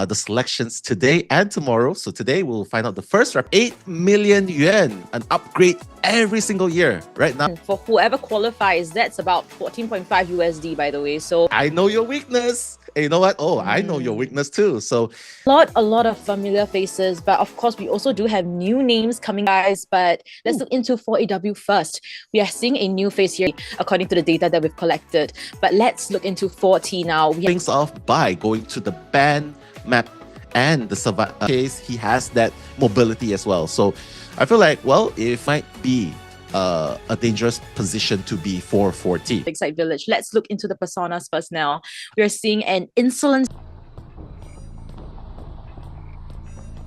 the selections today and tomorrow. So today we'll find out the first rep, 8 million yuan, an upgrade every single year. Right now, for whoever qualifies, that's about 14.5 USD, by the way. So I know your weakness. And you know what? Oh, I know your weakness too. So a lot of familiar faces, but of course we also do have new names coming, guys. But let's look into 4AW first. We are seeing a new face here according to the data that we've collected. But let's look into 4T now. Things off by going to the ban map and the survival case. He has that mobility as well. So I feel like, well, it might be a dangerous position to be for 4T. Big Side Village. Let's look into the personas first now. We are seeing an insolent.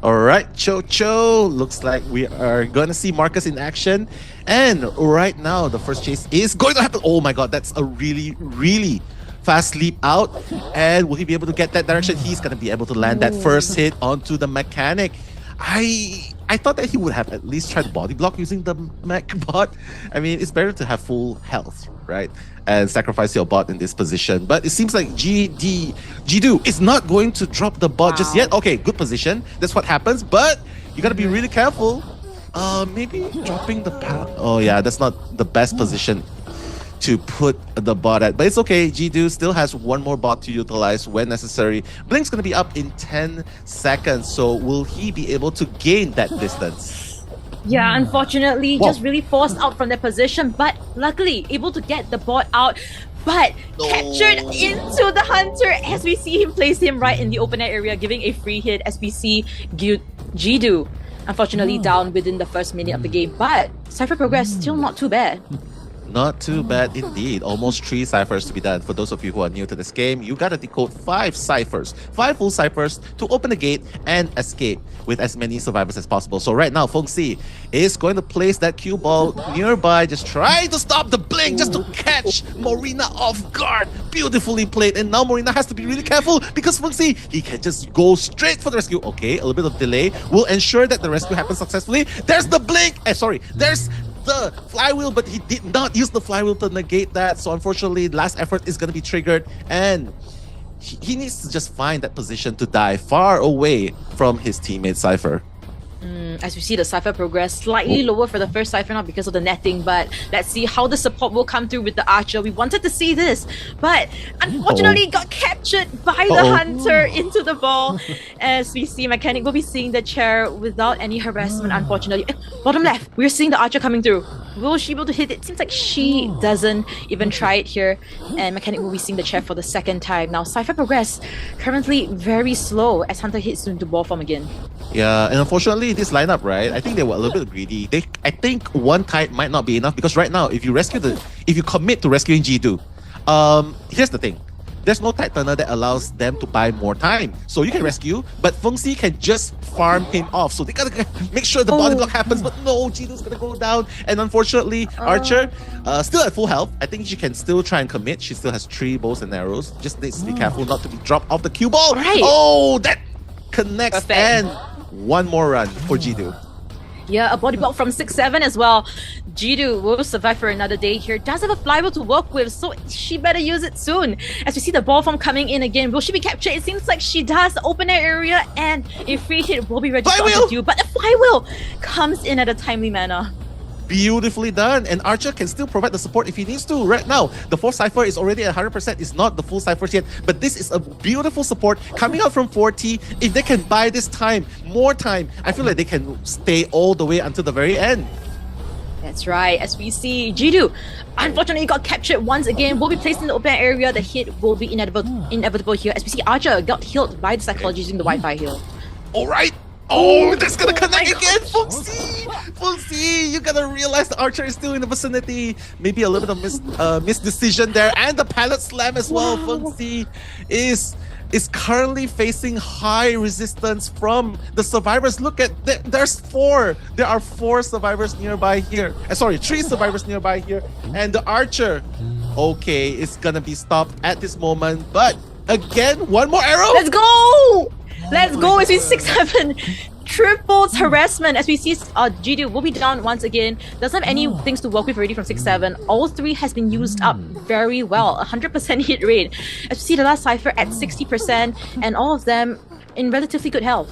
All right, Cho. Looks like we are going to see Marcus in action. And right now, the first chase is going to happen. Oh my god, that's a really, really fast leap out. And will he be able to get that direction? He's going to be able to land that first hit onto the mechanic. I thought that he would have at least tried body block using the mech bot. I mean, it's better to have full health, right? And sacrifice your bot in this position. But it seems like Jidu is not going to drop the bot just yet. Okay, good position. That's what happens. But you got to be really careful. Maybe dropping the power. Oh yeah, that's not the best position to put the bot at, but it's okay. Jidu still has one more bot to utilize when necessary. Blink's gonna be up in 10 seconds, so will he be able to gain that distance? Yeah, unfortunately, just really forced out from their position, but luckily able to get the bot out, but captured into the hunter as we see him place him right in the open air area, giving a free hit as we see Jidu unfortunately down within the first minute of the game, but Cypher progress still not too bad. Not too bad indeed. Almost 3 ciphers to be done. For those of you who are new to this game, you gotta decode 5 ciphers, 5 full ciphers to open the gate and escape with as many survivors as possible. So right now, Fenge is going to place that cue ball nearby, just trying to stop the blink, just to catch Marina off guard. Beautifully played, and now Marina has to be really careful because Fenge, he can just go straight for the rescue. Okay, a little bit of delay will ensure that the rescue happens successfully. There's the blink. There's the flywheel, but he did not use the flywheel to negate that. So unfortunately, last effort is going to be triggered, and he needs to just find that position to die far away from his teammate Cypher. As we see the Cypher progress slightly lower for the first Cypher now because of the netting, but let's see how the support will come through with the Archer. We wanted to see this, but unfortunately got captured by the Hunter into the ball. As we see Mechanic will be seeing the chair without any harassment, unfortunately. Bottom left, we're seeing the Archer coming through. Will she be able to hit it? Seems like she doesn't even try it here, and Mechanic will be seeing the chair for the second time. Now Cypher progress currently very slow as Hunter hits into ball form again. Yeah, and unfortunately this lineup, right, I think they were a little bit greedy. I think one kite might not be enough, because right now if you commit to rescuing Jidu, here's the thing. There's no tide turner that allows them to buy more time. So you can rescue, but Fenge can just farm him off. So they gotta make sure the body block happens, but no, Jidu's gonna go down. And unfortunately, Archer, still at full health. I think she can still try and commit. She still has 3 bows and arrows. Just needs to be careful not to be dropped off the cue ball. Right. Oh, that connects. Perfect. And one more run for Jidu. Yeah, a body block from 6-7 as well. Jidu will survive for another day here. Does have a flywheel to work with, so she better use it soon. As we see the ball form coming in again, will she be captured? It seems like she does. The open air area, and a free hit will be registered to you, but the flywheel comes in at a timely manner. Beautifully done, and Archer can still provide the support if he needs to. Right now, the 4th Cypher is already at 100%. It's not the full Cyphers yet, but this is a beautiful support coming out from 4T. If they can buy this time, more time, I feel like they can stay all the way until the very end. That's right. As we see, Jidu unfortunately got captured once again. Will be placed in the open area. The hit will be inevitable here. As we see, Archer got healed by the psychology using the Wi-Fi heal. All right. Oh, that's gonna connect again! Fenge, you gotta realize the Archer is still in the vicinity. Maybe a little bit of misdecision there, and the pallet slam as well. Fenge is currently facing high resistance from the survivors. Look at there's 4. There are 4 survivors nearby here. Sorry, 3 survivors nearby here, and the Archer, okay, is gonna be stopped at this moment. But again, one more arrow. Let's go! Let's go as we 6-7 triples harassment. As we see Jidu will be down once again. Doesn't have any things to work with already from 6-7. All 3 has been used up very well. 100% hit rate. As we see the last Cypher at 60%, and all of them in relatively good health.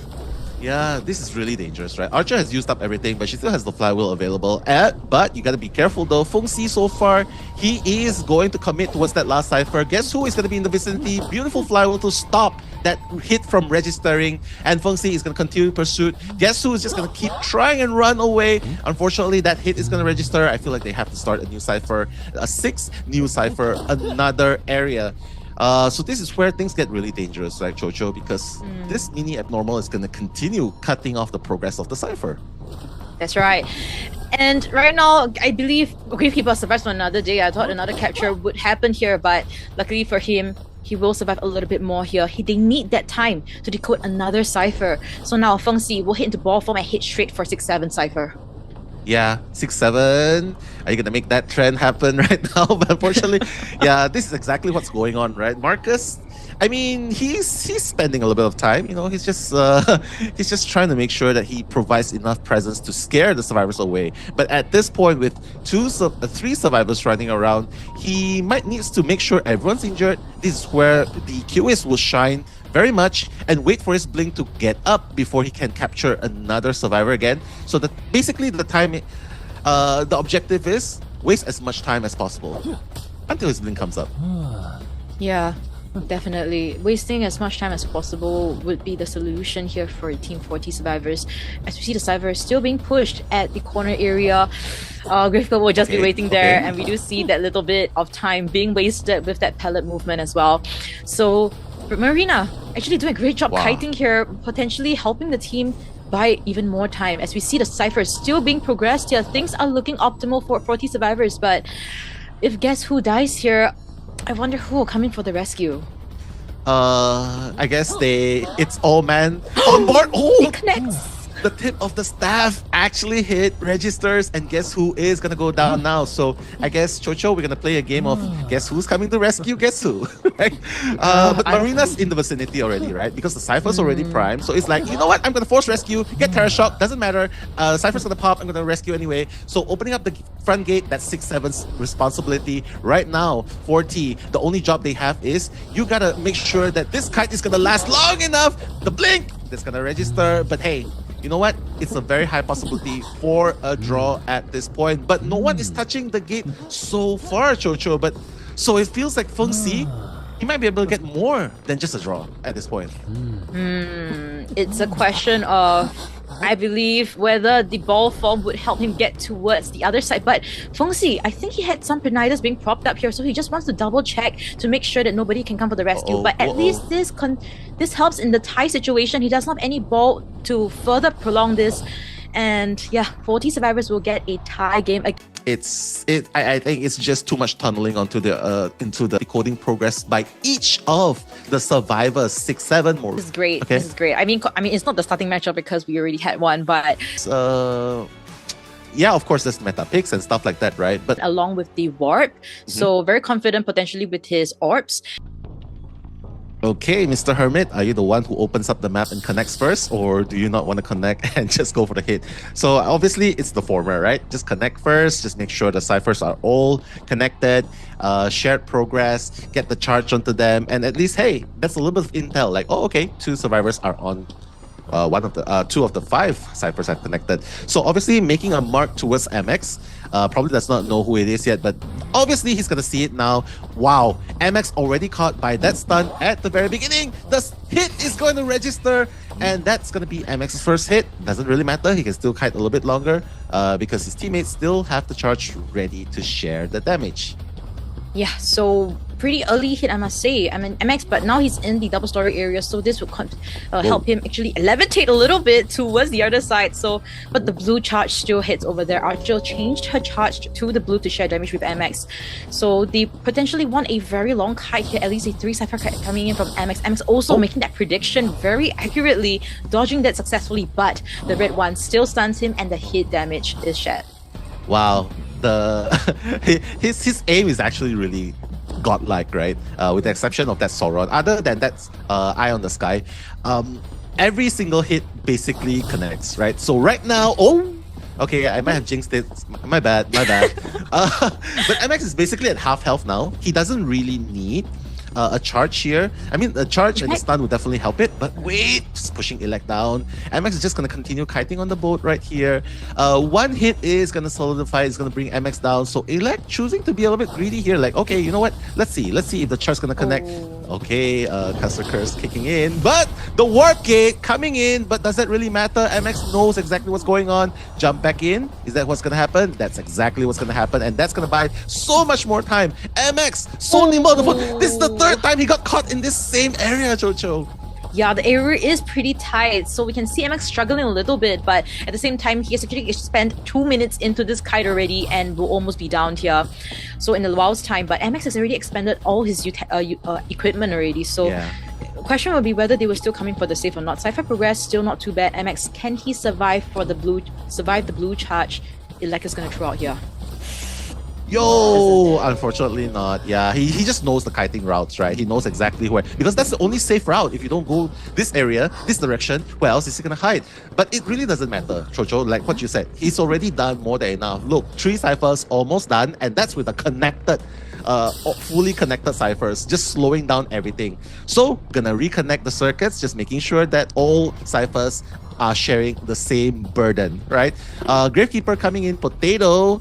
Yeah, this is really dangerous, right? Archer has used up everything, but she still has the flywheel available. But you gotta be careful though. Fenge so far, he is going to commit towards that last cipher. Guess who is gonna be in the vicinity? Beautiful flywheel to stop that hit from registering, and Fenge is gonna continue pursuit. Guess who is just gonna keep trying and run away? Unfortunately, that hit is gonna register. I feel like they have to start a new cipher, a 6th new cipher, another area. So this is where things get really dangerous, right, Chocho? Because this mini abnormal is going to continue cutting off the progress of the cipher. That's right. And right now, I believe Gravekeeper survives for another day. I thought another capture would happen here, but luckily for him, he will survive a little bit more here. They need that time to decode another cipher. So now Fenge will hit into ball form and hit straight for 6-7 cipher. Yeah, 6-7. Are you gonna make that trend happen right now? But unfortunately, yeah, this is exactly what's going on, right? Marcus, I mean, he's spending a little bit of time. You know, he's just trying to make sure that he provides enough presence to scare the survivors away. But at this point, with 3 survivors running around, he might needs to make sure everyone's injured. This is where the Cueist will shine very much and wait for his blink to get up before he can capture another survivor again. So that basically the time, the objective is waste as much time as possible until his blink comes up. Yeah, definitely. Wasting as much time as possible would be the solution here for Team 40 survivors. As we see the cipher still being pushed at the corner area. Gravekeeper will just be waiting there, and we do see that little bit of time being wasted with that pellet movement as well. So Marina actually doing a great job kiting here, potentially helping the team buy even more time. As we see the cipher still being progressed here, things are looking optimal for 40 survivors, but if guess who dies here, I wonder who will come in for the rescue. I guess it's all man on board. It connects. The tip of the staff actually hit, registers, and guess who is gonna go down now? So I guess, Chocho, we're gonna play a game of guess who's coming to rescue, guess who, right? But Marina's in the vicinity already, right? Because the cipher's already primed. So it's like, you know what? I'm gonna force rescue, get Terra Shock, doesn't matter. Cipher's gonna pop, I'm gonna rescue anyway. So opening up the front gate, that's 6-7's responsibility. Right now, 40, the only job they have is you gotta make sure that this kite is gonna last long enough. The blink that's gonna register, but hey, you know what? It's a very high possibility for a draw at this point. But no one is touching the gate so far, Chocho. But so it feels like Fenge, he might be able to get more than just a draw at this point. It's a question of, I believe, whether the ball form would help him get towards the other side. But Fenge, I think he had some Peniters being propped up here, so he just wants to double check to make sure that nobody can come for the rescue. But at least this helps in the tie situation. He does not have any ball to further prolong this. And yeah, 40 survivors will get a tie game. I think it's just too much tunneling onto the into the decoding progress by each of the survivors. 6-7 more. This is great. Okay. This is great. I mean, it's not the starting matchup because we already had one, but yeah, of course, there's meta picks and stuff like that, right? But along with the warp, so very confident potentially with his orbs. Okay, Mr. Hermit, are you the one who opens up the map and connects first, or do you not want to connect and just go for the hit? So obviously it's the former, right? Just connect first, just make sure the ciphers are all connected, shared progress, get the charge onto them, and at least, hey, that's a little bit of intel, like, oh, okay, 2 survivors are on 2 of the 5 ciphers are connected. So obviously making a mark towards MX, probably does not know who it is yet, but obviously he's gonna see it now. Wow, MX already caught by that stun at the very beginning. The hit is going to register, and that's gonna be MX's first hit. Doesn't really matter, he can still kite a little bit longer because his teammates still have the charge ready to share the damage. Yeah, so pretty early hit, I must say. I mean, MX, but now he's in the double story area, so this would help him actually levitate a little bit towards the other side. So, but the blue charge still hits over there. Archer changed her charge to the blue to share damage with MX. So they potentially want a very long kite here, at least a 3 cipher kite coming in from MX. MX also making that prediction very accurately, dodging that successfully, but the red one still stuns him and the hit damage is shared. Wow. His aim is actually really godlike, right? With the exception of that Sauron. Other than that eye on the sky, every single hit basically connects, right? So right now, okay, I might have jinxed it. My bad. But MX is basically at half health now. He doesn't really need a charge here. I mean, a charge and a stun would definitely help it. But wait, just pushing Elect down. MX is just gonna continue kiting on the boat right here. One hit is gonna solidify. It's gonna bring MX down. So Elect choosing to be a little bit greedy here. Like, okay, you know what? Let's see if the charge gonna connect. Okay, Custer Curse kicking in, but the warp gate coming in. But does that really matter? MX knows exactly what's going on. Jump back in. Is that what's gonna happen? That's exactly what's gonna happen, and that's gonna buy so much more time. MX so nimble. This is the third time he got caught in this same area, Jojo. Yeah, the area is pretty tight, so we can see MX struggling a little bit, but at the same time, he has actually spent 2 minutes into this kite already and will almost be down here. So in a while's time, but MX has already expended all his equipment already, so the question will be whether they were still coming for the save or not. Cypher progress, still not too bad. MX, can he survive the blue charge Elect is going to throw out here? Yo, unfortunately not. Yeah, he just knows the kiting routes, right? He knows exactly where, because that's the only safe route. If you don't go this area, this direction, where else is he gonna hide? But it really doesn't matter, Chocho. Like what you said, he's already done more than enough. Look, 3 ciphers almost done, and that's with a connected, fully connected ciphers, just slowing down everything. So gonna reconnect the circuits, just making sure that all ciphers are sharing the same burden, right? Gravekeeper coming in, potato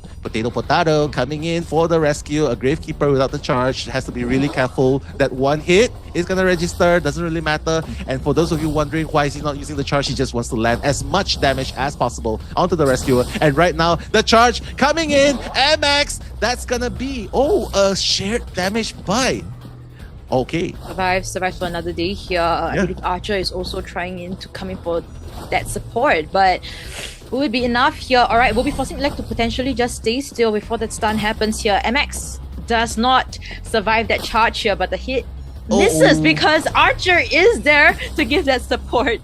coming in for the rescue. A Gravekeeper without the charge has to be really careful. That one hit is gonna register, doesn't really matter. And for those of you wondering why is he not using the charge, he just wants to land as much damage as possible onto the rescuer. And right now, the charge coming in, MX, that's gonna be, a shared damage buy. Okay. Survives for another day here. I believe Archer is also trying to come in for that support, but will it be enough here? Alright, we'll be forcing Elect to potentially just stay still before that stun happens here. MX does not survive that charge here, but the hit misses because Archer is there to give that support.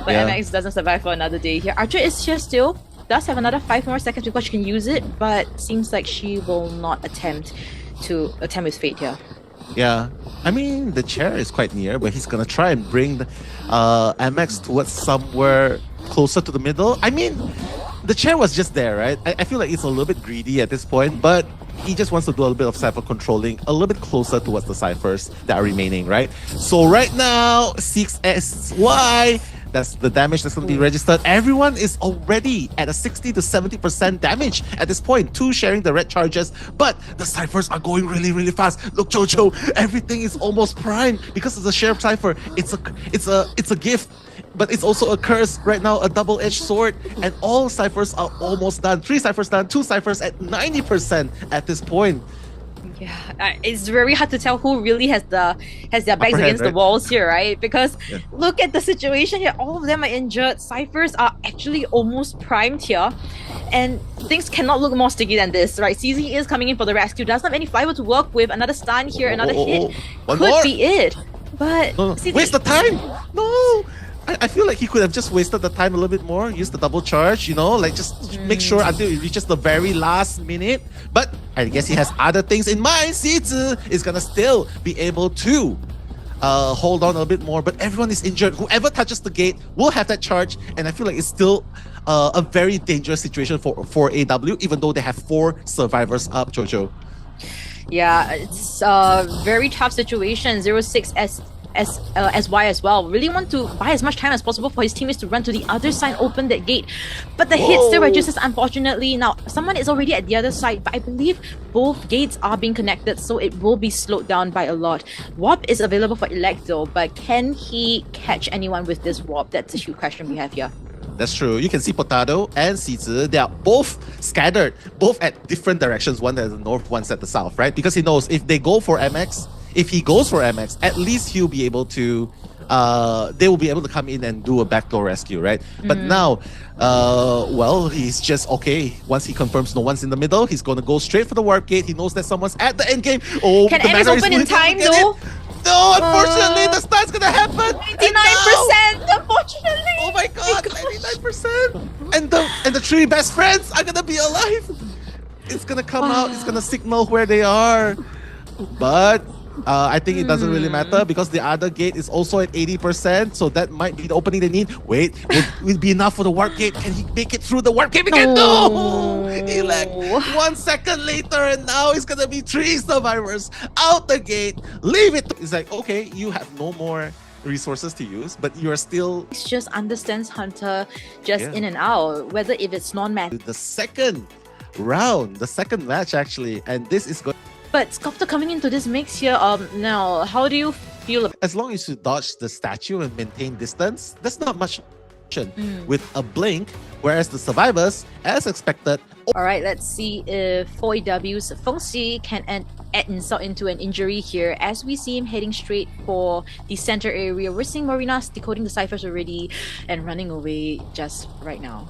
But MX doesn't survive for another day here. Archer is here still, does have another 5 more seconds before she can use it, but seems like she will not attempt with fate here. Yeah, I mean, the chair is quite near, but he's gonna try and bring the MX towards somewhere closer to the middle. I mean, the chair was just there, right? I feel like it's a little bit greedy at this point, but he just wants to do a little bit of cipher controlling a little bit closer towards the ciphers that are remaining, right? So right now, 6SY, that's the damage that's going to be registered. Everyone is already at a 60 to 70% damage at this point. 2 sharing the red charges, but the ciphers are going really, really fast. Look, Jojo, everything is almost prime because it's a shared cipher. It's a gift, but it's also a curse right now, a double-edged sword, and all ciphers are almost done. 3 ciphers done, 2 ciphers at 90% at this point. Yeah, it's very hard to tell who really has their backs against the walls here, right? Because look at the situation here. All of them are injured. Ciphers are actually almost primed here. And things cannot look more sticky than this, right? CZ is coming in for the rescue. Does not have any flywheel to work with. Another stun here, another hit. Could be it. But CZ... Waste the time! No! I feel like he could have just wasted the time a little bit more, use the double charge, you know, like just make sure until it reaches the very last minute. But I guess he has other things in mind. Sizi is gonna still be able to hold on a little bit more, but everyone is injured. Whoever touches the gate will have that charge, and I feel like it's still a very dangerous situation for AW, even though they have 4 survivors up, Jojo. Yeah, it's a very tough situation. 06 SY as well. Really want to buy as much time as possible for his teammates to run to the other side, open that gate. But the hit still registers, unfortunately. Now, someone is already at the other side, but I believe both gates are being connected, so it will be slowed down by a lot. Warp is available for Elect though, but can he catch anyone with this warp? That's a huge question we have here. That's true. You can see Potato and Sizi, they are both scattered, both at different directions. One at the north, one's at the south, right? Because he knows if they go for MX, if he goes for MX, at least he'll be able to, they will be able to come in and do a backdoor rescue, right? But now, well, he's just, okay, once he confirms no one's in the middle, he's going to go straight for the warp gate. He knows that someone's at the end game. Oh, can MX open in time though? No, unfortunately, the stun's gonna happen. 99%, unfortunately. Oh my god, 99%. And the 3 best friends are gonna be alive. It's gonna come out. It's gonna signal where they are. But I think it doesn't really matter because the other gate is also at 80%, so that might be the opening they need. Wait, will it be enough for the warp gate? Can he make it through the warp gate again? No! He like 1 second later, and now it's gonna be 3 survivors out the gate. Leave it. It's like, okay, you have no more resources to use, but you're still... It just understands Hunter just in and out, whether if it's non-match. The second round, the second match actually, and this is good. But Sculptor coming into this mix here, now, how do you feel about... As long as you dodge the statue and maintain distance, that's not much with a blink, whereas the survivors, as expected... Alright, let's see if 4AW's Fenge can add insult into an injury here. As we see him heading straight for the center area, we're seeing Marina decoding the ciphers already and running away just right now.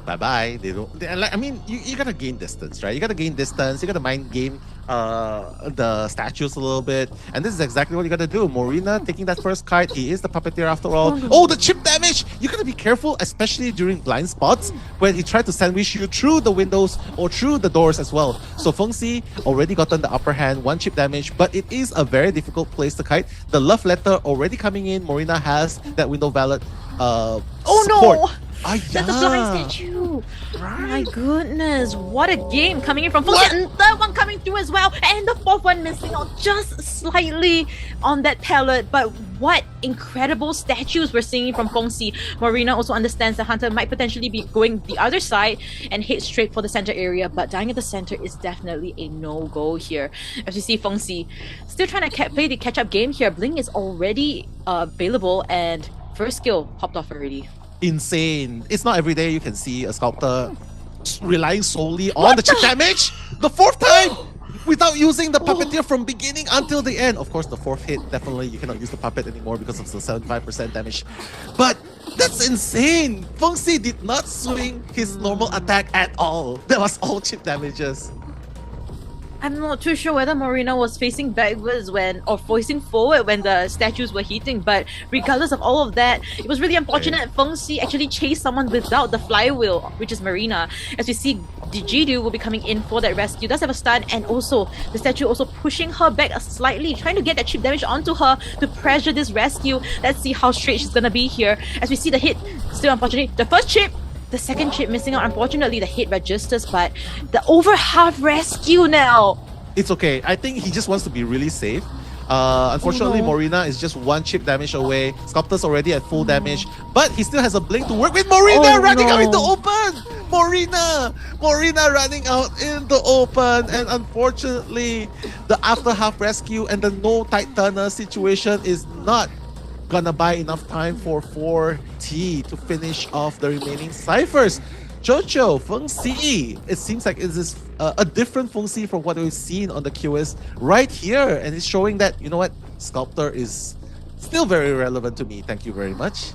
Bye-bye. I mean, you gotta gain distance, right? You gotta gain distance. You gotta mind game the statues a little bit. And this is exactly what you gotta do. Marina taking that first kite. He is the puppeteer after all. Oh, the chip damage! You gotta be careful, especially during blind spots when he tried to sandwich you through the windows or through the doors as well. So Fenge already gotten the upper hand, 1 chip damage, but it is a very difficult place to kite. The love letter already coming in. Marina has that window valet support. No! That's a blind statue! Right. My goodness, what a game coming in from Fenge, and third one coming through as well, and the fourth one missing out just slightly on that pallet. But what incredible statues we're seeing from Fenge. Marina also understands that Hunter might potentially be going the other side and head straight for the center area, but dying at the center is definitely a no-go here. As you see, Fenge still trying to play the catch-up game here. Blink is already available, and first skill popped off already. Insane. It's not every day you can see a Sculptor relying solely on the chip damage. The 4th time without using the puppeteer from beginning until the end. Of course, the 4th hit, definitely you cannot use the puppet anymore because of the 75% damage. But that's insane. Fenge did not swing his normal attack at all. That was all chip damages. I'm not too sure whether Marina was facing backwards or facing forward when the statues were hitting, but regardless of all of that, it was really unfortunate. Fenge actually chased someone without the flywheel, which is Marina. As we see, the Jidu will be coming in for that rescue. Does have a stun, and also the statue also pushing her back slightly, trying to get that chip damage onto her to pressure this rescue. Let's see how straight she's gonna be here. As we see the hit, still unfortunately, the first chip, the second chip missing out. Unfortunately, the hit registers, but the over half rescue now. It's okay. I think he just wants to be really safe. Unfortunately, Marina is just 1 chip damage away. Sculptor's already at full damage, but he still has a blink to work with. Marina running out in the open! Marina running out in the open, and unfortunately, the after half rescue and the no tight turner situation is not gonna buy enough time for 4T to finish off the remaining ciphers. Jojo, Fenge, it seems like it is a different Fenge from what we've seen on the Cueist right here, and it's showing that, you know what, Sculptor is still very relevant to me. Thank you very much.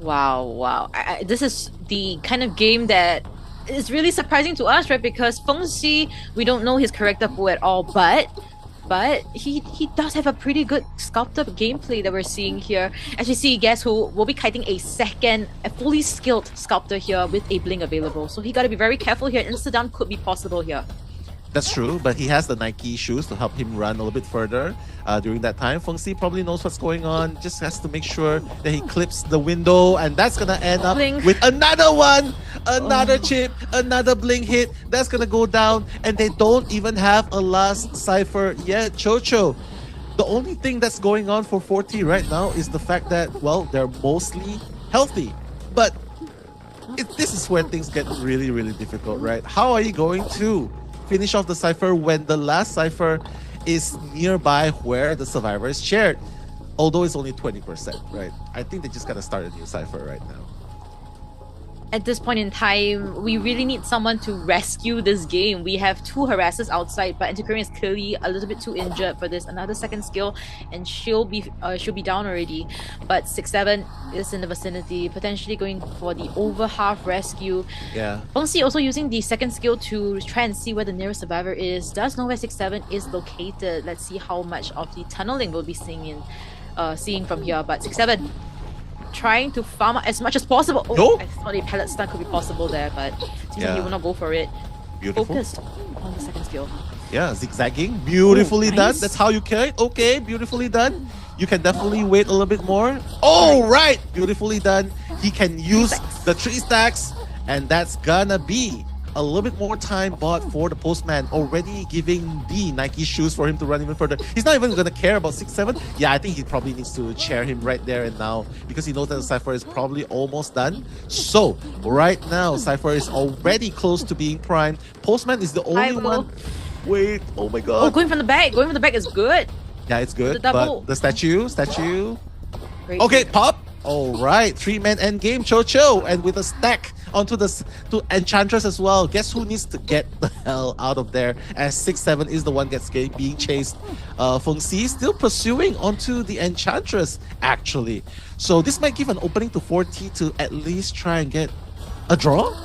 Wow. This is the kind of game that is really surprising to us, right? Because Fenge, we don't know his character pool at all, but he does have a pretty good Sculptor gameplay that we're seeing here. As you see, guess who will be kiting a fully skilled Sculptor here with a blink available. So he got to be very careful here. Insta-down could be possible here. That's true, but he has the Nike shoes to help him run a little bit further during that time. Fenge probably knows what's going on, just has to make sure that he clips the window, and that's gonna end up with another one, another chip, another blink hit. That's gonna go down, and they don't even have a last cipher yet. Chocho, the only thing that's going on for 4T right now is the fact that, well, they're mostly healthy, but this is where things get really, really difficult, right? How are you going to finish off the cipher when the last cipher is nearby where the survivor is shared? Although it's only 20%, right? I think they just gotta start a new cipher right now. At this point in time, we really need someone to rescue this game. We have 2 harassers outside, but Antiquarian is clearly a little bit too injured for this. Another second skill, and she'll be down already. But 6-7 is in the vicinity, potentially going for the over half rescue. Yeah. Fenge also using the second skill to try and see where the nearest survivor is. Does know where 6-7 is located. Let's see how much of the tunneling we'll be seeing from here. But 6-7 trying to farm out as much as possible. Oh, I thought a pallet stun could be possible there, but seems like he will not go for it. Beautiful. Focused on the second skill. Yeah, zigzagging. Beautifully Ooh, done. nice. That's how you kill it. Okay, beautifully done. You can definitely wait a little bit more. Oh, right. Beautifully done. He can use the 3 stacks, and that's gonna be a little bit more time bought for the postman, already giving the Nike shoes for him to run even further. He's not even gonna care about 6-7. Yeah, I think he probably needs to chair him right there and now because he knows that the Cypher is probably almost done. So right now, Cypher is already close to being primed. Postman is the only one. Wait, oh my god. Oh, going from the back. Going from the back is good. Yeah, it's good. The double. But the statue. Great. Okay, pop. All right, 3-man end game, Cho, and with a stack onto the to Enchantress as well. Guess who needs to get the hell out of there? As 6-7 is the one being chased. Fenge still pursuing onto the Enchantress actually. So this might give an opening to 4T to at least try and get a draw.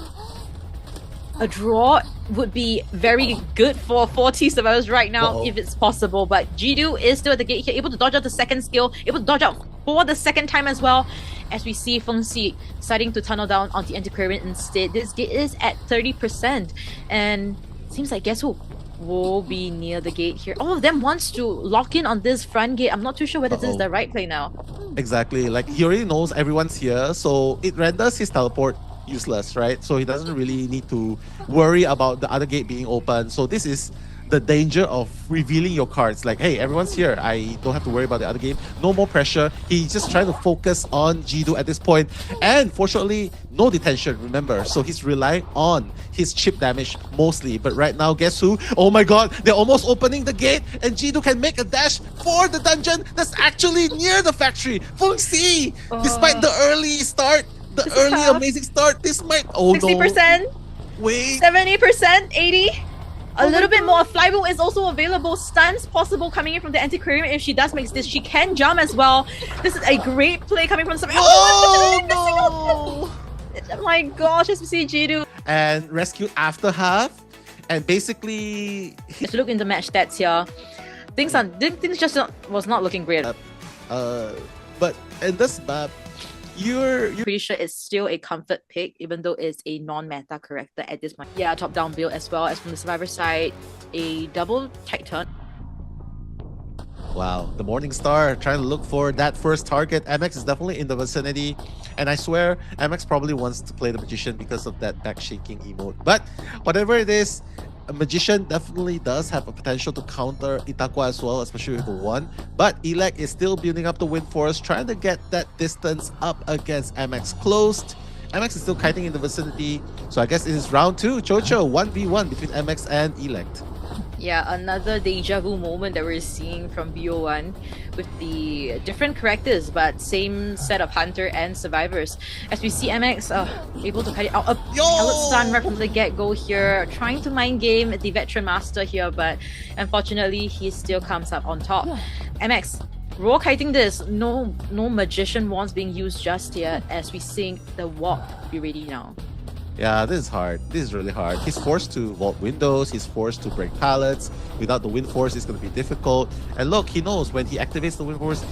A draw would be very good for 4T survivors right now if it's possible. But Jidu is still at the gate here, able to dodge out the second skill, able to dodge out for the second time as well. As we see Fenge deciding to tunnel down on the anti-pyramid instead. This gate is at 30%. And seems like guess who will be near the gate here. All of them wants to lock in on this front gate. I'm not too sure whether this is the right play now. Exactly. Like he already knows everyone's here, so it renders his teleport useless, right? So he doesn't really need to worry about the other gate being open. So this is the danger of revealing your cards. Like, hey, everyone's here. I don't have to worry about the other game. No more pressure. He's just trying to focus on Jidu at this point. And fortunately, no detention, remember. So he's relying on his chip damage mostly. But right now, guess who? Oh my god, they're almost opening the gate and Jidu can make a dash for the dungeon that's actually near the factory. Fenge, despite the early start, the early amazing start, this might 60%, no. Wait, 70%, 80. A little bit more. Flywheel is also available. Stuns possible coming in from the anti-aquarium. If she does make this, she can jump as well. This is a great play coming from somebody. Oh no! My gosh, as we see Jidu. And rescue after half. And basically, if you look in the match stats here, things just was not looking great. But in this map, you're pretty sure it's still a comfort pick, even though it's a non-meta character at this point. Yeah, top-down build as well as from the survivor side, a double TayTien. Wow, the Morning Star trying to look for that first target. MX is definitely in the vicinity, and I swear MX probably wants to play the Magician because of that back shaking emote. But whatever it is, a Magician definitely does have a potential to counter Itakwa as well, especially with the 1. But Elec is still building up the Wind Force, trying to get that distance up against MX closed. MX is still kiting in the vicinity, so I guess it is round 2. Chocho, 1v1 between MX and Elect. Yeah, another deja vu moment that we're seeing from BO1 with the different characters but same set of hunter and survivors. As we see MX able to cut it out. A pellet stun right from the get-go here, trying to mind game the veteran master here, but unfortunately he still comes up on top. MX raw kiting this, no magician wands being used just yet as we see the walk be ready now. Yeah, this is hard. This is really hard. He's forced to vault windows. He's forced to break pallets. Without the Wind Force, it's going to be difficult. And look, he knows when he activates the Wind Force,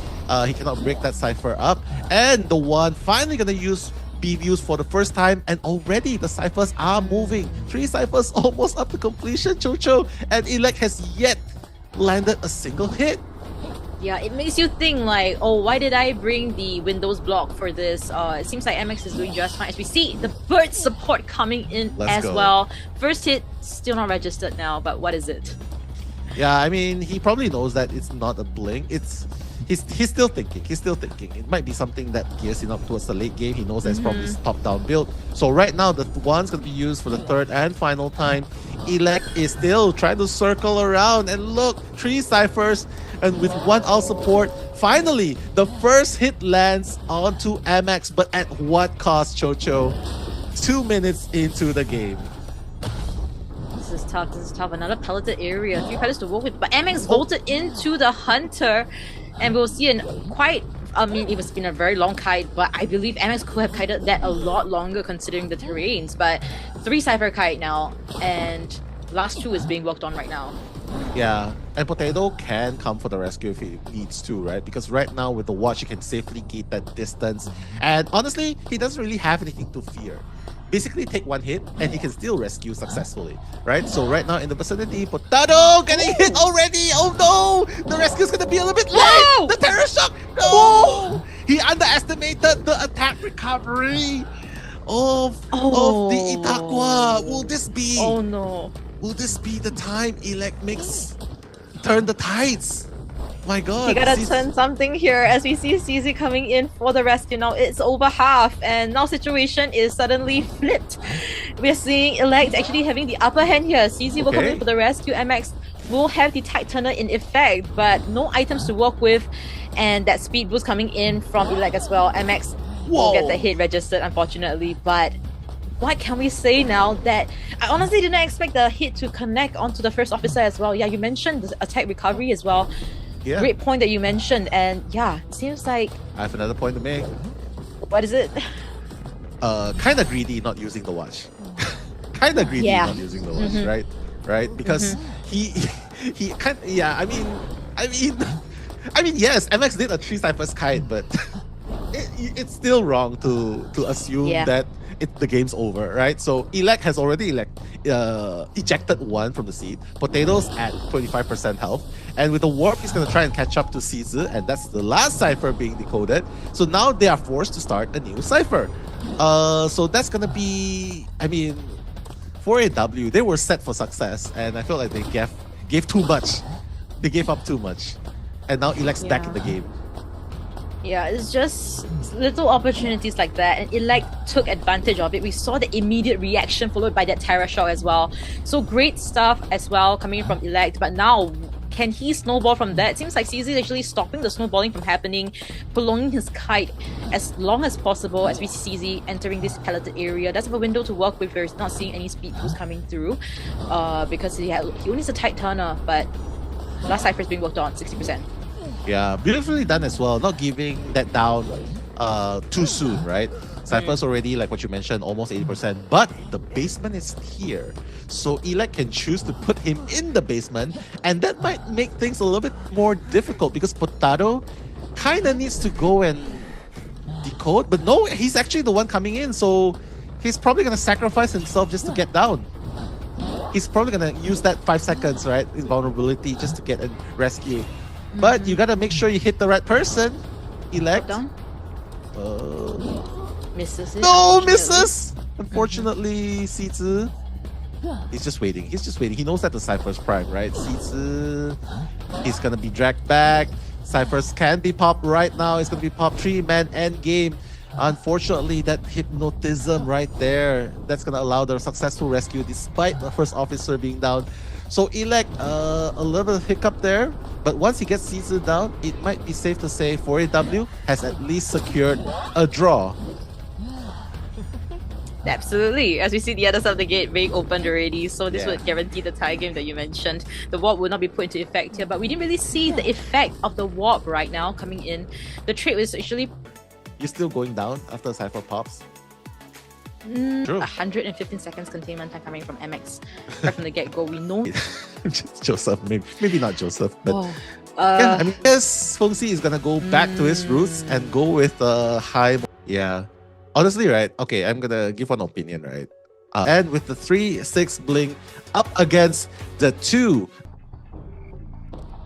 he cannot break that Cypher up. And the one finally going to be used for the first time. And already the Cyphers are moving. 3 Cyphers almost up to completion, Chocho. And Elec has yet landed a single hit. Yeah, it makes you think like, oh, why did I bring the Windows block for this? It seems like MX is doing just fine. As we see the bird support coming in well. First hit still not registered now, but what is it? Yeah, I mean, he probably knows that it's not a blink. He's still thinking. He's still thinking. It might be something that gears him up towards the late game. He knows that's probably his top-down build. So right now, the one's going to be used for the third and final time. Elec is still trying to circle around. And look, 3 Cyphers. And with 1 ult support, finally, the first hit lands onto MX. But at what cost, Chocho? 2 minutes into the game. This is tough. Another pelleted area. 3 pellets to work with. But MX bolted into the Hunter. And we'll see it's been a very long kite, but I believe MX could have kited that a lot longer considering the terrains. But 3 Cypher kite now, and last 2 is being worked on right now. Yeah, and Potato can come for the rescue if he needs to, right? Because right now with the watch, he can safely gate that distance. And honestly, he doesn't really have anything to fear. basically take one hit and he can still rescue successfully, right? So right now in the vicinity, Potato getting hit already. Oh no, the rescue's gonna be a little bit late. Whoa! The terror shock. No, he underestimated the attack recovery of the Itakwa. Will this be? Oh no. Will this be the time Elect makes turn the tides? My God. You gotta turn something here as we see CZ coming in for the rescue. Now it's over half, and now situation is suddenly flipped. We're seeing Elect actually having the upper hand here. CZ will come in for the rescue. MX will have the Tide Turner in effect, but no items to work with, and that speed boost coming in from Elect as well. MX will get the hit registered, unfortunately, but what can we say now that I honestly did not expect the hit to connect onto the first officer as well. Yeah, you mentioned the attack recovery as well. Yeah. Great point that you mentioned, and yeah, it seems like... I have another point to make. What is it? Kind of greedy not using the watch. Kind of greedy not using the watch, right? Because he kind of, I mean, yes, MX did a 3 ciphers kite, but it's still wrong to assume that the game's over, right? So Elect has already ejected one from the seat. Potato's at 25% health, and with the warp, he's gonna try and catch up to Cizi, and that's the last cipher being decoded. So now they are forced to start a new cipher. So that's gonna be, I mean, for AW, they were set for success, and I feel like they gave too much. They gave up too much, and now Elect's back in the game. Yeah, it's just little opportunities like that, and Elect took advantage of it. We saw the immediate reaction followed by that Terra Shock as well. So great stuff as well coming from Elect, but now can he snowball from that? It seems like CZ is actually stopping the snowballing from happening, prolonging his kite as long as possible as we see CZ entering this pelleted area. Does have a window to work with. We're not seeing any speed boost coming through because he only has a Tide Turner, but last cipher is being worked on, 60%. Yeah, beautifully done as well. Not giving that down too soon, right? Cypher's already, like what you mentioned, almost 80%. But the basement is here. So Elect can choose to put him in the basement. And that might make things a little bit more difficult because Potato kind of needs to go and decode. But no, he's actually the one coming in. So he's probably going to sacrifice himself just to get down. He's probably going to use that 5 seconds, right? Invulnerability just to get a rescue. But you gotta make sure you hit the right person. Elect. Misses it. No, misses! Unfortunately, Cizi. He's just waiting. He knows that the Cypher's prime, right? Cizi. He's gonna be dragged back. Cyphers can be popped right now. It's gonna be popped 3-man end game. Unfortunately, that hypnotism right there, that's gonna allow the successful rescue despite the first officer being down. So Elect, a little bit of hiccup there, but once he gets Cizi down, it might be safe to say 4AW has at least secured a draw. Absolutely. As we see the other side of the gate being opened already, so this would guarantee the tie game that you mentioned. The warp will not be put into effect here, but we didn't really see the effect of the warp right now coming in. The trade was actually... You're still going down after Cypher pops? True. 115 seconds containment time coming from MX right from the get-go. We know... Just Joseph, maybe not Joseph, but... yeah, I mean, yes, Fenge is gonna go back to his roots and go with a high... Yeah. Honestly, right? Okay, I'm gonna give one opinion, right? And with the 3-6 blink up against the 2...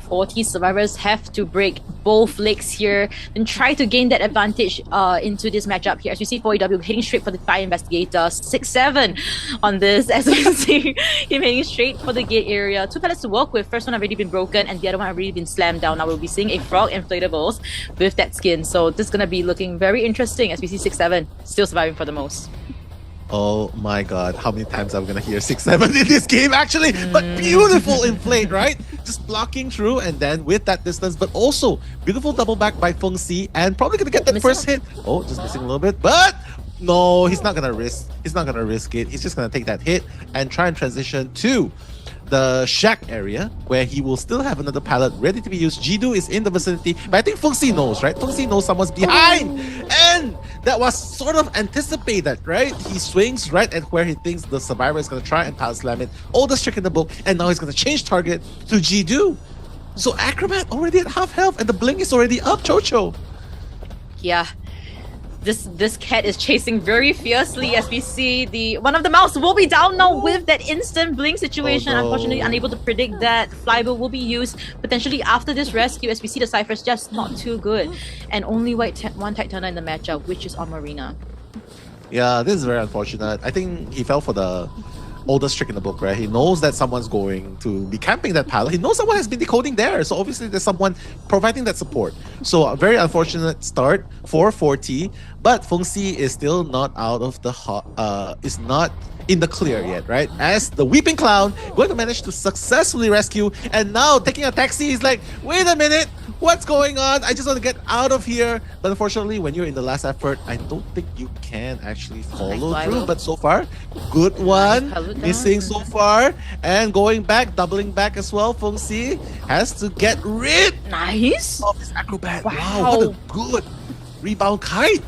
40 survivors have to break both legs here and try to gain that advantage into this matchup here. As you see 4AW heading straight for the Fire Investigator, 6-7 on this as we see him heading straight for the gate area. 2 pellets to work with. First one already been broken and the other one already been slammed down. Now we'll be seeing a Frog Inflatables with that skin. So this is going to be looking very interesting as we see 6-7 still surviving for the most. Oh my god, how many times I'm gonna hear 6-7 in this game actually? But beautiful inflate, right? Just blocking through and then with that distance, but also beautiful double back by Fenge and probably gonna get that first hit. Oh, just missing a little bit, but no, he's not gonna risk it. He's just gonna take that hit and try and transition to the shack area where he will still have another pallet ready to be used. Jidu is in the vicinity, but I think Fenge knows, right? Fenge knows someone's behind, and that was sort of anticipated, right? He swings right at where he thinks the survivor is going to try and pallet slam it. Oldest trick in the book, and now he's going to change target to Jidu. So Acrobat already at half health, and the blink is already up, Chocho. Yeah. This cat is chasing very fiercely as we see one of the mouse will be down now with that instant blink situation. Oh, no. Unfortunately, unable to predict that. Flybow will be used potentially after this rescue as we see the Cypher's just not too good. And only one TayTien in the matchup, which is on Marina. Yeah, this is very unfortunate. I think he fell for the oldest trick in the book, right? He knows that someone's going to be camping that pallet. He knows someone has been decoding there. So obviously there's someone providing that support. So a very unfortunate start for 40. But Fengxi is still not out of the is not in the clear yet, right? As the Weeping Clown going to manage to successfully rescue, and now taking a taxi, he's like, wait a minute, what's going on? I just want to get out of here. But unfortunately, when you're in the last effort, I don't think you can actually follow through. But so far, good one. Missing so far. And going back, doubling back as well. Fengxi has to get rid of his acrobat. Wow, what a good rebound kite.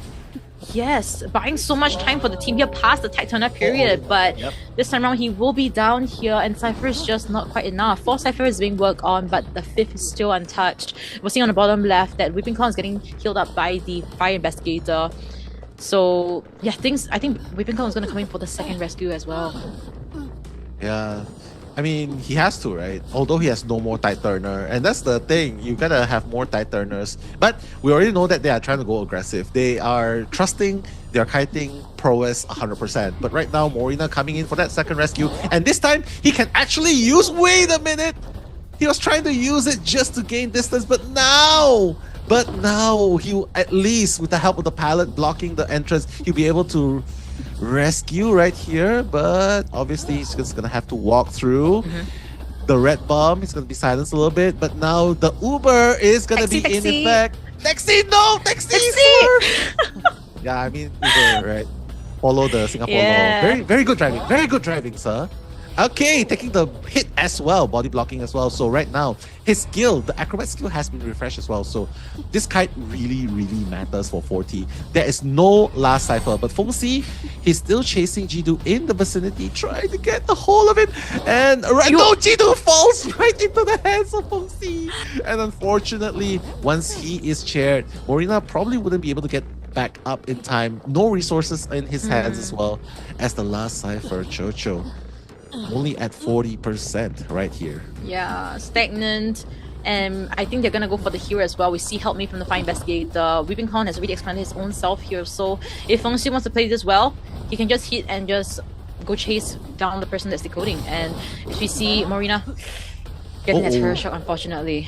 Yes, buying so much time for the team here past the TayTien period, but this time around he will be down here and Cypher is just not quite enough. 4 Cypher is being worked on, but the 5th is still untouched. We're seeing on the bottom left that Weeping Clown is getting healed up by the Fire Investigator. So yeah, I think Weeping Clown is going to come in for the 2nd rescue as well. Yeah. I mean, he has to, right? Although he has no more TayTiener. And that's the thing. You gotta have more TayTieners. But we already know that they are trying to go aggressive. They are trusting their kiting prowess 100%. But right now, Marina coming in for that 2nd rescue. And this time, he can actually use... Wait a minute! He was trying to use it just to gain distance. But now, he at least, with the help of the pallet blocking the entrance, he'll be able to rescue right here, but obviously he's just gonna have to walk through. The red bomb is gonna be silenced a little bit, but now the Uber is gonna be in effect. Taxi, no! Taxi! Yeah, I mean Uber, right? Follow the Singapore law. Very good driving. Very good driving, sir. Okay, taking the hit as well, body blocking as well. So right now, his skill, the acrobat skill has been refreshed as well. So this kite really, really matters for 40. There is no last cipher, but Fengxi, he's still chasing Jidu in the vicinity, trying to get a hold of it. And no, Jidu falls right into the hands of Fengxi. And unfortunately, once he is chaired, Marina probably wouldn't be able to get back up in time. No resources in his hands as well as the last cipher, Chocho. Only at 40% right here. Yeah, stagnant. And I think they're gonna go for the hero as well. We see Help Me from the Fire Investigator. Weeping Clown has already expanded his own self here. So if Fengxi wants to play this well, he can just hit and just go chase down the person that's decoding. And if we see Marina getting that terror shock, unfortunately.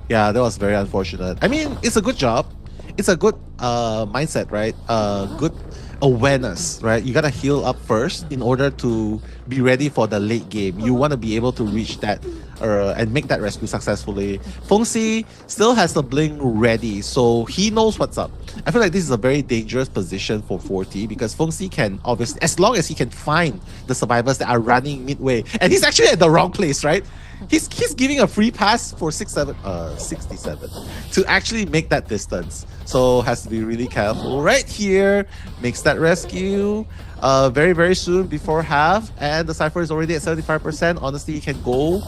Yeah, that was very unfortunate. I mean, it's a good job. It's a good mindset, right? Good awareness, right? You gotta heal up first in order to be ready for the late game. You want to be able to reach that and make that rescue successfully. Fengxi still has the blink ready, so he knows what's up. I feel like this is a very dangerous position for 40 because Fengxi can obviously, as long as he can find the survivors that are running midway, and he's actually at the wrong place, right? He's giving a free pass for 67 to actually make that distance. So has to be really careful. Right here, makes that rescue very, very soon before half. And the Cypher is already at 75%. Honestly, he can go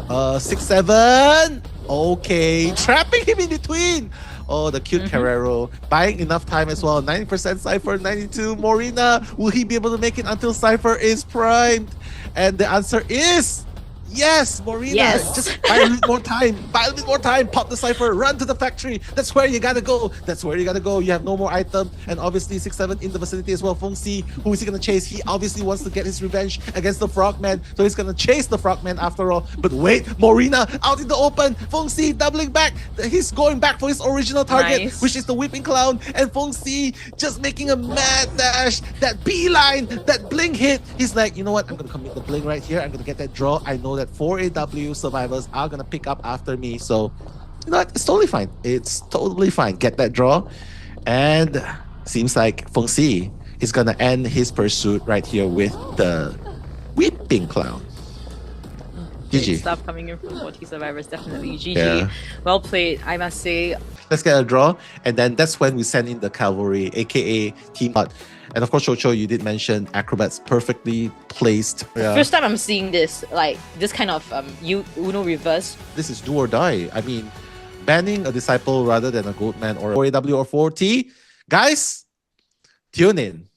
6-7. Okay, trapping him in between. Oh, the cute Carrero. Buying enough time as well. 90% Cypher, 92. Marina, will he be able to make it until Cypher is primed? And the answer is... yes, Marina. Yes. Just buy a little more time. Buy a little bit more time. Pop the cipher. Run to the factory. That's where you gotta go. That's where you gotta go. You have no more item. And obviously 6-7 in the vicinity as well. Fengxi, who is he gonna chase? He obviously wants to get his revenge against the Frogman. So he's gonna chase the Frogman after all. But wait, Marina out in the open. Fengxi doubling back. He's going back for his original target, which is the Weeping Clown. And Fengxi just making a mad dash. That beeline, that blink hit. He's like, you know what? I'm gonna commit the blink right here. I'm gonna get that draw. I know that 4 AW survivors are gonna pick up after me, so you know what? It's totally fine. It's totally fine. Get that draw, and seems like Fengxi is gonna end his pursuit right here with the Weeping Clown. GG. Stuff coming in from 40 survivors, definitely GG. Yeah. Well played, I must say. Let's get a draw, and then that's when we send in the cavalry, aka Team Hut. And of course, Chocho, you did mention acrobats perfectly placed. Yeah. First time I'm seeing this, like this kind of Uno reverse. This is do or die. I mean, banning a disciple rather than a Goatman or 4AW or 4T, Guys, tune in.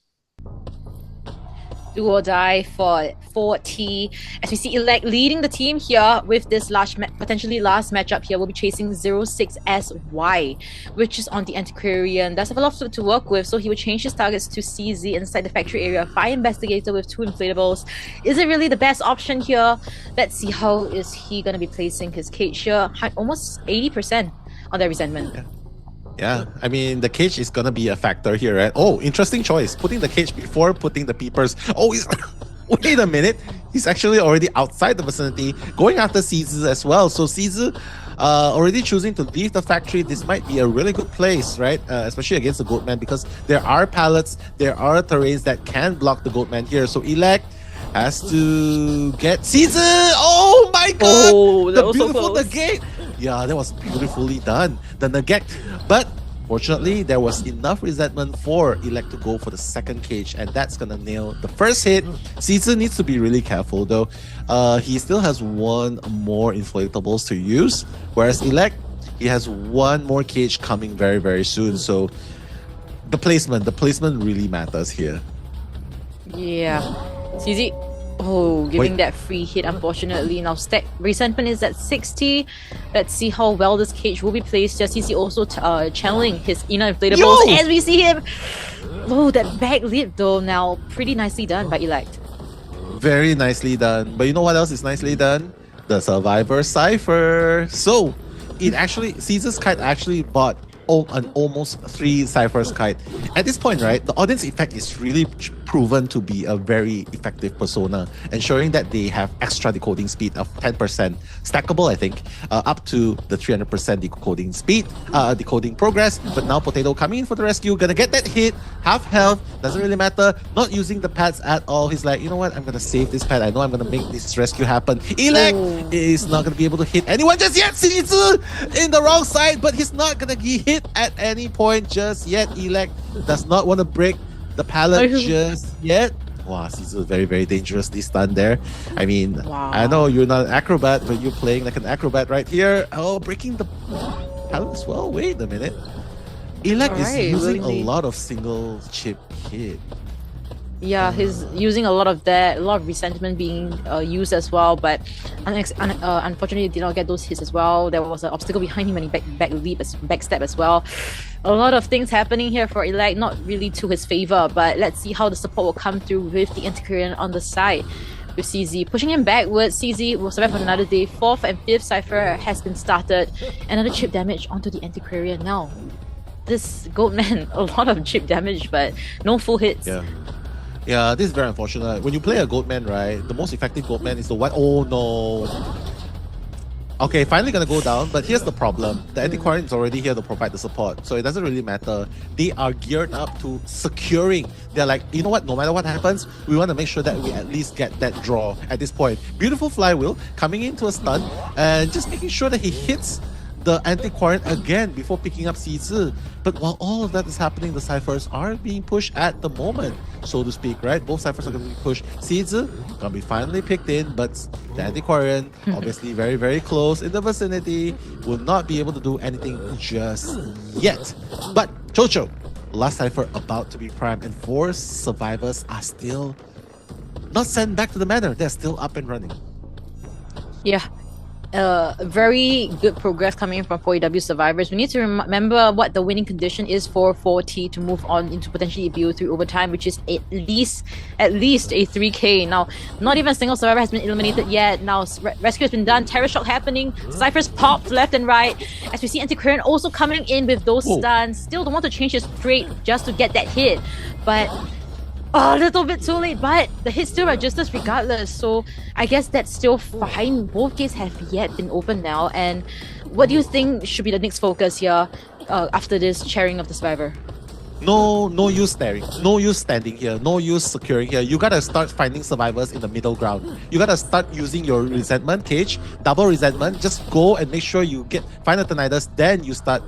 Do or die for 4T. As we see Elect leading the team here with this potentially last matchup here. We'll be chasing 06SY, which is on the Antiquarian. Does have a lot to work with, so he will change his targets to CZ inside the factory area. Fire Investigator with 2 inflatables. Is it really the best option here? Let's see how is he going to be placing his cage here. Almost 80% on their resentment. Yeah, I mean, the cage is gonna be a factor here, right? Oh, interesting choice. Putting the cage before putting the peepers. Oh, he's... wait a minute. He's actually already outside the vicinity, going after CZ as well. So CZ already choosing to leave the factory. This might be a really good place, right? Especially against the Goatman, because there are pallets, there are terrains that can block the Goatman here. So Elect has to get CZ. Oh my god! Oh, that the was so beautiful close. negate. Yeah, that was beautifully done. The negate. But fortunately, there was enough resentment for Elect to go for the second cage, and that's gonna nail the first hit. CZ needs to be really careful though. He still has 1 more inflatables to use, whereas Elect, he has 1 more cage coming very, very soon. So the placement really matters here. Yeah. CZ, giving that free hit, unfortunately. Now stack resentment is at 60. Let's see how well this cage will be placed. Just CZ also channeling his inner inflatables as we see him. Oh, that back lip though, now pretty nicely done by Elect. Very nicely done. But you know what else is nicely done? The Survivor Cypher. So it actually, Caesar's kite actually bought an almost 3 Cypher's kite. At this point, right, the audience effect is really proven to be a very effective persona, ensuring that they have extra decoding speed of 10%, stackable, I think, up to the 300% decoding speed, decoding progress. But now Potato coming in for the rescue, gonna get that hit, half health, doesn't really matter, not using the pads at all. He's like, you know what, I'm gonna save this pad, I know I'm gonna make this rescue happen. Elect is not gonna be able to hit anyone just yet. Cizi in the wrong side, but he's not gonna be hit at any point just yet. Elect does not want to break the pallet just yet. Wow, Cizi very, very dangerously stunned there. I mean, I know you're not an acrobat, but you're playing like an acrobat right here. Oh, breaking the pallet as well. Wait a minute. Elect is using a lot of single chip hit. Yeah, he's using a lot of that, a lot of resentment being used as well, but unfortunately did not get those hits as well. There was an obstacle behind him and he backstep as well. A lot of things happening here for Elect, not really to his favor, but let's see how the support will come through with the Antiquarian on the side. With CZ pushing him backwards, CZ will survive for another day. 4th and 5th Cypher has been started. Another chip damage onto the Antiquarian now. This Goatman, a lot of chip damage, but no full hits. Yeah, this is very unfortunate. When you play a Goatman, right, the most effective Goatman is the one... Oh no. Okay, finally gonna go down, but here's the problem. The Antiquarian is already here to provide the support, so it doesn't really matter. They are geared up to securing. They're like, you know what, no matter what happens, we want to make sure that we at least get that draw at this point. Beautiful flywheel, coming into a stun, and just making sure that he hits the Antiquarian again before picking up Cizi. But while all of that is happening, the Cyphers are being pushed at the moment, so to speak, right? Both Cyphers are going to be pushed. Cizi gonna be finally picked in, but the Antiquarian, obviously very, very close in the vicinity, will not be able to do anything just yet. But Chocho, last Cypher about to be primed, and 4 survivors are still not sent back to the manor. They're still up and running. Yeah. Very good progress coming from 4AW survivors. We need to remember what the winning condition is for 4T to move on into potentially a BO3 overtime, which is at least a 3k. Now, not even a single survivor has been eliminated yet. Now, rescue has been done. Terror shock happening. Cyphers popped left and right. As we see Antiquarian also coming in with those stuns. Still don't want to change his trait just to get that hit, but a little bit too late, but the hit still registers regardless, so I guess that's still fine. Both gates have yet been opened now, and what do you think should be the next focus here after this sharing of the survivor? No use staring, no use standing here, no use securing here. You gotta start finding survivors in the middle ground. You gotta start using your resentment cage, double resentment. Just go and make sure you find the Tinnitus, then you start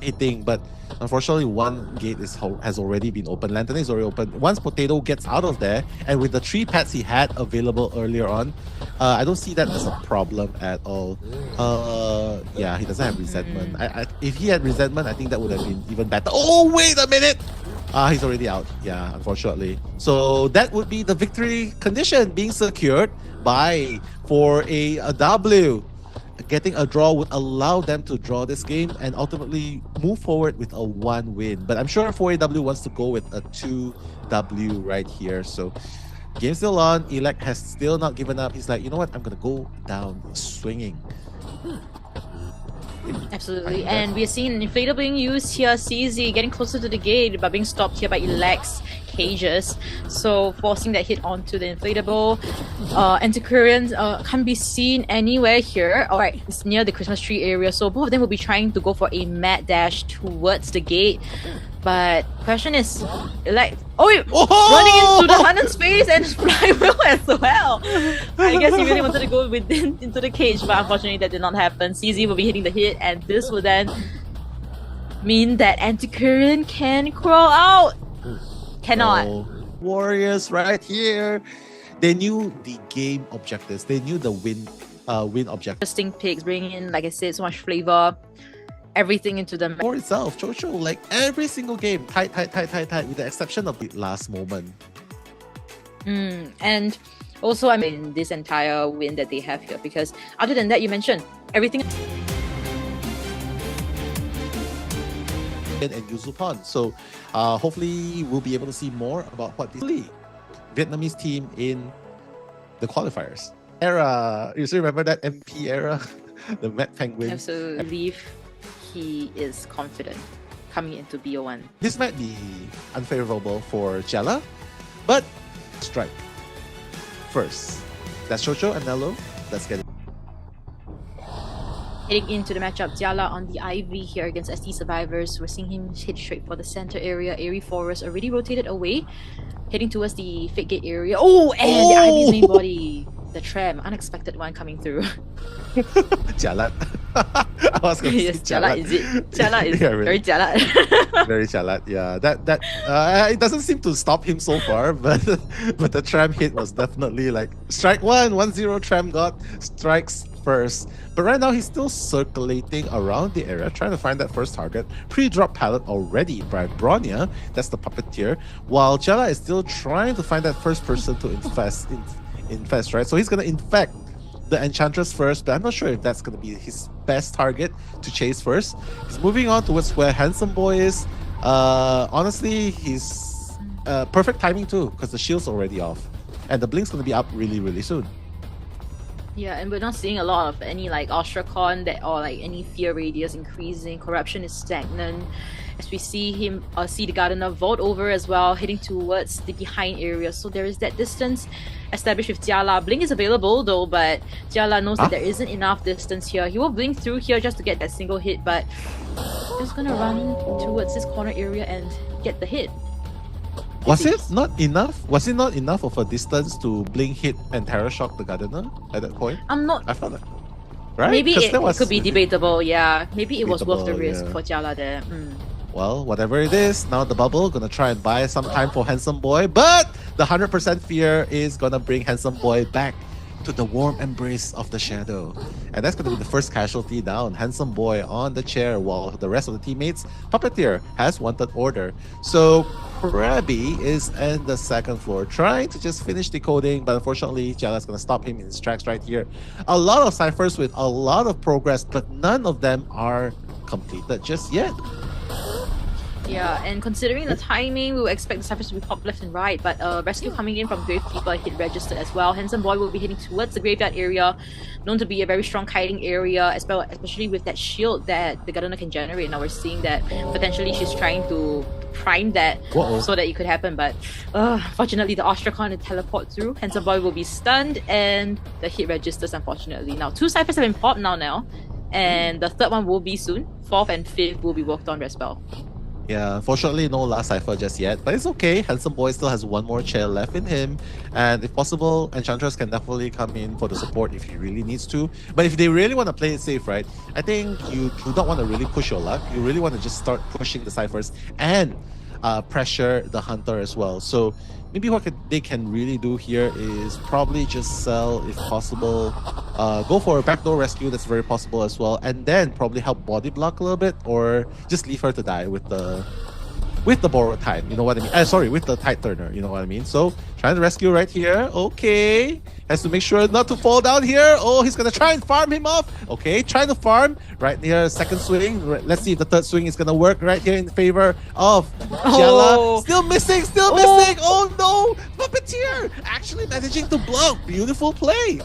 hitting, but unfortunately one gate has already been open. Lantern is already open. Once Potato gets out of there, and with the 3 pets he had available earlier on, I don't see that as a problem at all. Yeah, he doesn't have resentment. If he had resentment, I think that would have been even better. Oh, wait a minute! He's already out. Yeah, unfortunately. So that would be the victory condition being secured for a W. Getting a draw would allow them to draw this game and ultimately move forward with a 1 win. But I'm sure 4AW wants to go with a 2W right here. So game's still on. Elect has still not given up. He's like, you know what? I'm going to go down swinging. Absolutely, and we're seeing an inflator being used here. CZ getting closer to the gate, but being stopped here by Elect's cages, so forcing that hit onto the inflatable. Antiquarian can't be seen anywhere here. Alright, it's near the Christmas tree area, so both of them will be trying to go for a mad dash towards the gate. But question is, Elect, running into the Hunnen's space and flywheel as well. I guess he really wanted to go into the cage, but unfortunately that did not happen. CZ will be hitting the hit, and this will then mean that Antiquarian can crawl out. Cannot. Warriors right here. They knew the game objectives. They knew the win objective. Interesting picks, bringing in, like I said, so much flavor. Everything into the for itself. Chocho, like every single game, tight, with the exception of the last moment. And also, I mean, this entire win that they have here, because other than that, you mentioned everything. And YuzuPONN. So hopefully we'll be able to see more about what this Vietnamese team in the qualifiers era. You still remember that MP era? The Met Penguin. Absolutely. I believe he is confident coming into BO1. This might be unfavorable for Jiala, but strike first. That's Chocho and Nello. Let's get it. Heading into the matchup, Jiala on the IV here against ST Survivors. We're seeing him hit straight for the center area. Airy Forest already rotated away, heading towards the Fake Gate area. Oh, and the IV's main body. The tram, unexpected one coming through. Jalat. I was going to yes, say Jalat. Is it? Jalat is Yeah, really. very Jalat. Very Jalat, yeah. That it doesn't seem to stop him so far, but the tram hit was definitely like strike 1-0 tram got strikes first. But right now he's still circulating around the area, trying to find that first target. Pre-drop pallet already by Bronya, that's the puppeteer, while Jiala is still trying to find that first person to infest, right? So he's gonna infect the Enchantress first, but I'm not sure if that's gonna be his best target to chase first. He's moving on towards where Handsome Boy is. Honestly, he's perfect timing too, because the shield's already off. And the blink's gonna be up really soon. Yeah, and we're not seeing a lot of any like Ostrakon or like any fear radius increasing. Corruption is stagnant. As we see him see the Gardener vault over as well, heading towards the behind area. So there is that distance established with Jiala. Blink is available though, but Jiala knows that there isn't enough distance here. He will blink through here just to get that single hit, but he's gonna run towards this corner area and get the hit. Was it not enough? Was it not enough of a distance to blink hit and Terror Shock the Gardener at that point? I felt like, right? Maybe it could be debatable. Yeah, maybe it was worth the risk yeah. for Jiala there. Well, whatever it is, now the bubble gonna try and buy some time for Handsome Boy, but the 100% fear is gonna bring Handsome Boy back to the warm embrace of the shadow. And that's gonna be the first casualty down. Handsome Boy on the chair while the rest of the teammates, Puppeteer, has wanted order. So Krabby is in the second floor trying to just finish decoding, but unfortunately Jiala's gonna stop him in his tracks right here. A lot of ciphers with a lot of progress, but none of them are completed just yet. Yeah, and considering the timing, we will expect the ciphers to be popped left and right, but rescue coming in from Gravekeeper hit registered as well. Handsome Boy will be heading towards the graveyard area, known to be a very strong kiting area, as well, especially with that shield that the Gardener can generate. Now we're seeing that potentially she's trying to prime that so that it could happen, but fortunately the Ostrakon will teleport through. Handsome Boy will be stunned, and the hit registers unfortunately. Now 2 ciphers have been popped now, and the third one will be soon. 4th and 5th will be worked on as well. Yeah, unfortunately, no last cipher just yet, but it's okay. Handsome Boy still has one more chair left in him, and if possible, Enchantress can definitely come in for the support if he really needs to. But if they really want to play it safe, right, I think you do not want to really push your luck. You really want to just start pushing the ciphers and pressure the hunter as well. So maybe what they can really do here is probably just sell if possible, go for a backdoor rescue, that's very possible as well, and then probably help body block a little bit, or just leave her to die with the borrowed time, you know what I mean? Sorry, with the tide turner, you know what I mean? So trying to rescue right here. Okay, has to make sure not to fall down here. Oh, he's gonna try and farm him off. Okay, trying to farm right near second swing. Let's see if the third swing is gonna work right here in favor of Jiala. Still missing, still missing. Oh no, Puppeteer actually managing to block. Beautiful play.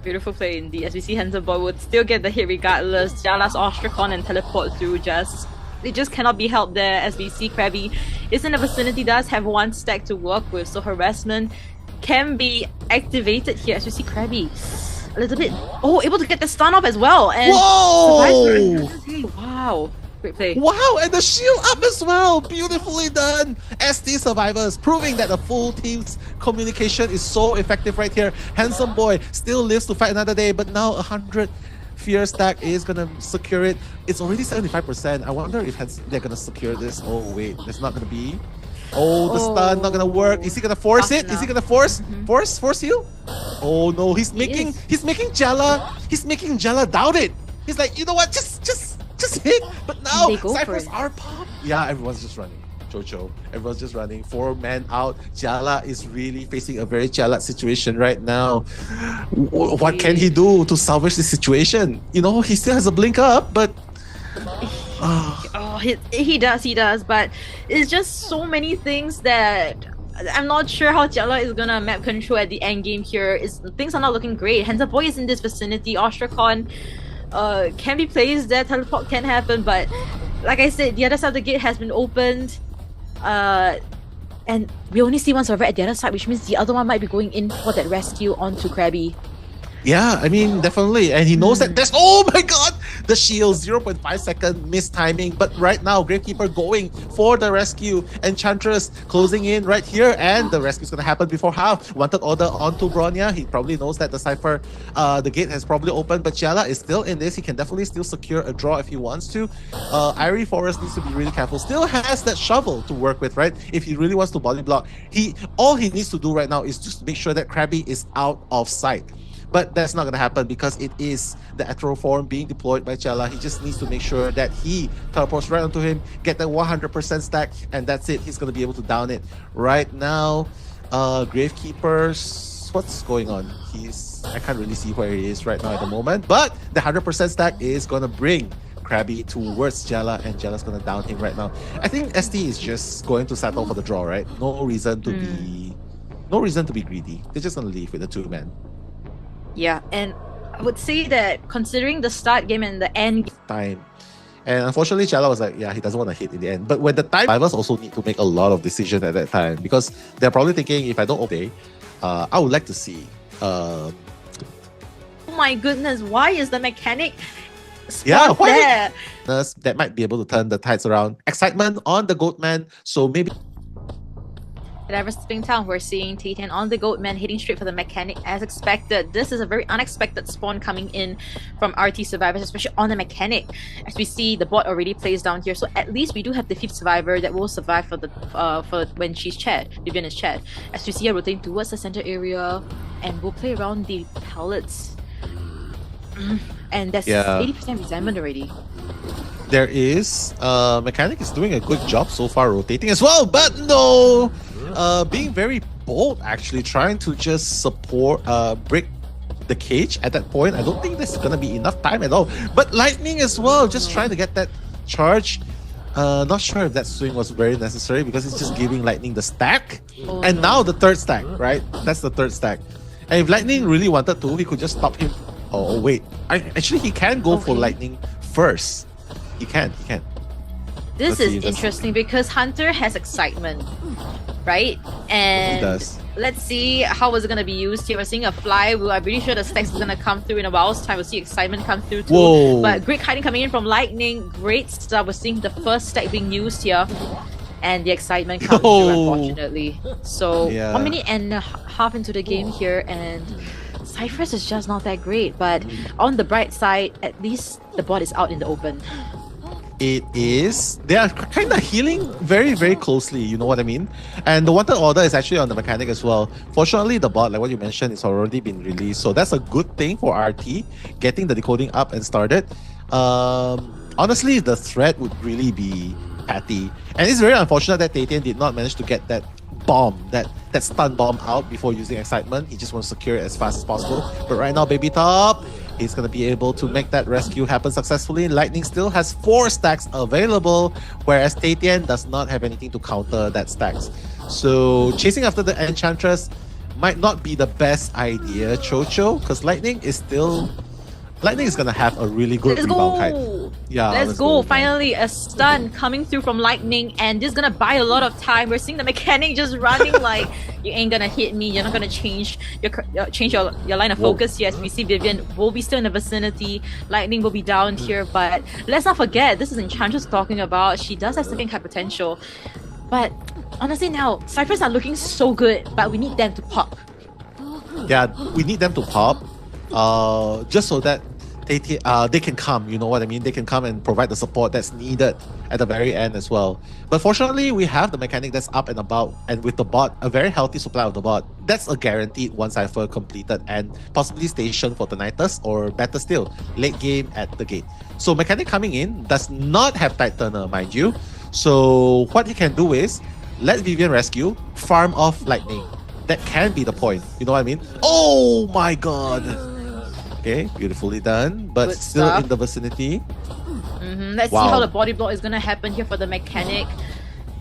Beautiful play indeed. As we see, Handsome Boy would still get the hit regardless. Jiala's Ostracon and teleport through just... It just cannot be helped there. As we see, Krabby is in the vicinity, does have one stack to work with, so harassment can be activated here. As we see, Krabby a little bit able to get the stun off as well. And whoa! Wow, great play. Wow, and the shield up as well. Beautifully done. ST survivors proving that the full team's communication is so effective right here. Handsome Boy still lives to fight another day, but now 100 fear stack is gonna secure it. It's already 75%. I wonder if they're gonna secure this. Oh wait, it's not gonna be. Oh, the stun not gonna work. Is he gonna force it? Is he gonna force heal? Oh no, he's making Jiala doubt it. He's like, you know what? Just hit. But now ciphers are popped. Yeah, everyone's just running. Jojo, everyone's just running. 4 men out. Jiala is really facing a very Jiala situation right now. What can he do to salvage this situation? You know, he still has a blink up, but he does, but it's just so many things that I'm not sure how Jiala is gonna map control at the end game here. Things are not looking great. Handsome Boy is in this vicinity. Ostracon can be placed there. Teleport can happen, but like I said, the other side of the gate has been opened. And we only see one survivor at the other side, which means the other one might be going in for that rescue onto Krabby. Yeah, I mean, definitely. And he knows that there's... Oh my god! The shield, 0.5 second missed timing. But right now, Gravekeeper going for the rescue. Enchantress closing in right here. And the rescue's going to happen before half. Wanted order onto Bronya. He probably knows that the cipher, the gate has probably opened. But Jiala is still in this. He can definitely still secure a draw if he wants to. Irie Forest needs to be really careful. Still has that shovel to work with, right? If he really wants to body block. All he needs to do right now is just make sure that Krabby is out of sight. But that's not going to happen because it is the Ethereal form being deployed by Jiala. He just needs to make sure that he teleports right onto him, get that 100% stack, and that's it. He's going to be able to down it. Right now, Gravekeepers, what's going on? I can't really see where he is right now at the moment, but the 100% stack is going to bring Krabby towards Jiala, and Jiala's going to down him right now. I think ST is just going to settle for the draw, right? No reason to be greedy. They're just going to leave with the 2 men. Yeah, and I would say that considering the start game and the end time, and unfortunately Jiala was like, yeah, he doesn't want to hit in the end. But when the time, survivors also need to make a lot of decisions at that time, because they're probably thinking, if I don't obey, I would like to see oh my goodness, why is the mechanic there? That might be able to turn the tides around. Excitement on the Goatman, so maybe at Everspring Town, we're seeing TayTien on the Goatman hitting straight for the mechanic as expected. This is a very unexpected spawn coming in from RT survivors, especially on the mechanic. As we see, the bot already plays down here, so at least we do have the 5th survivor that will survive for the for when she's Chad, Vivian is Chad. As we see her rotating towards the center area, and we'll play around the pellets. And that's 80% resentment already. There is mechanic is doing a good job so far rotating as well, but no, being very bold actually, trying to just support break the cage at that point. I don't think there's gonna be enough time at all, but lightning as well, just trying to get that charge. Not sure if that swing was very necessary because it's just giving lightning the stack. And now the 3rd stack, right? That's the 3rd stack. And if lightning really wanted to, he could just stop him. Oh wait, actually he can go for lightning first. He can. This is interesting because Hunter has excitement, right? And he does. let's see how is it going to be used here. We're seeing a fly. I'm pretty sure the stacks is going to come through in a while's time. We'll see excitement come through too. Whoa. But great kiting coming in from lightning. Great stuff. We're seeing the first stack being used here. And the excitement comes through, unfortunately. So 1 minute and a half into the game here, and Cypher's is just not that great. But on the bright side, at least the bot is out in the open. It is. They are kind of healing very, very closely, you know what I mean? And the wanted order is actually on the mechanic as well. Fortunately, the bot, like what you mentioned, it's already been released. So that's a good thing for RT, getting the decoding up and started. Honestly, the threat would really be Patty. And it's very unfortunate that TayTien did not manage to get that bomb, that stun bomb out before using excitement. He just wants to secure it as fast as possible. But right now, Baby Top, he's going to be able to make that rescue happen successfully. Lightning still has 4 stacks available, whereas TayTien does not have anything to counter that stacks. So chasing after the Enchantress might not be the best idea, Chocho, because Lightning is going to have a really good rebound kite. Yeah, let's go. Finally, a stun coming through from Lightning, and this is gonna buy a lot of time. We're seeing the mechanic just running like, you ain't gonna hit me. You're not gonna change your line of focus. Yes, we see Vivian will be still in the vicinity. Lightning will be down here, but let's not forget, this is Enchantress talking about. She does have second kite potential, but honestly now, Cyphers are looking so good, but we need them to pop. Yeah, we need them to pop, just so that they can come, you know what I mean? They can come and provide the support that's needed at the very end as well. But fortunately, we have the mechanic that's up and about, and with the bot, a very healthy supply of the bot. That's a guaranteed one cipher completed and possibly stationed for Tinnitus, or better still, late game at the gate. So mechanic coming in does not have tight turner, mind you. So what he can do is let Vivian rescue, farm off Lightning. That can be the point, you know what I mean? Oh my god! Okay, beautifully done, but good still stuff. in the vicinity. Let's see how the body block is gonna happen here for the mechanic.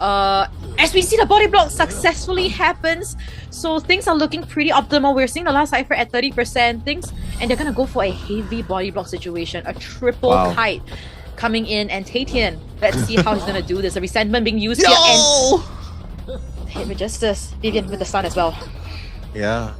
As we see, the body block successfully happens, so things are looking pretty optimal. We're seeing the last cipher at 30% and they're gonna go for a heavy body block situation, a triple kite coming in, and TayTien, let's see how he's gonna do this. A resentment being used here, and hit with justice. Vivian with the stun as well. Yeah.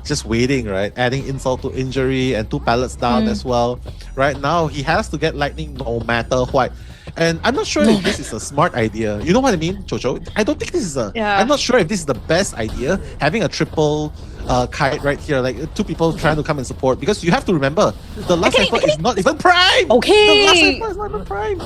Just waiting, right? Adding insult to injury and 2 pallets down as well. Right now, he has to get Lightning no matter what. And I'm not sure if this is a smart idea. You know what I mean, Chocho? I don't think this is I'm not sure if this is the best idea, having a triple kite right here, like 2 people trying to come and support. Because you have to remember, the last cipher is not even prime! Okay! The last cipher is not even prime!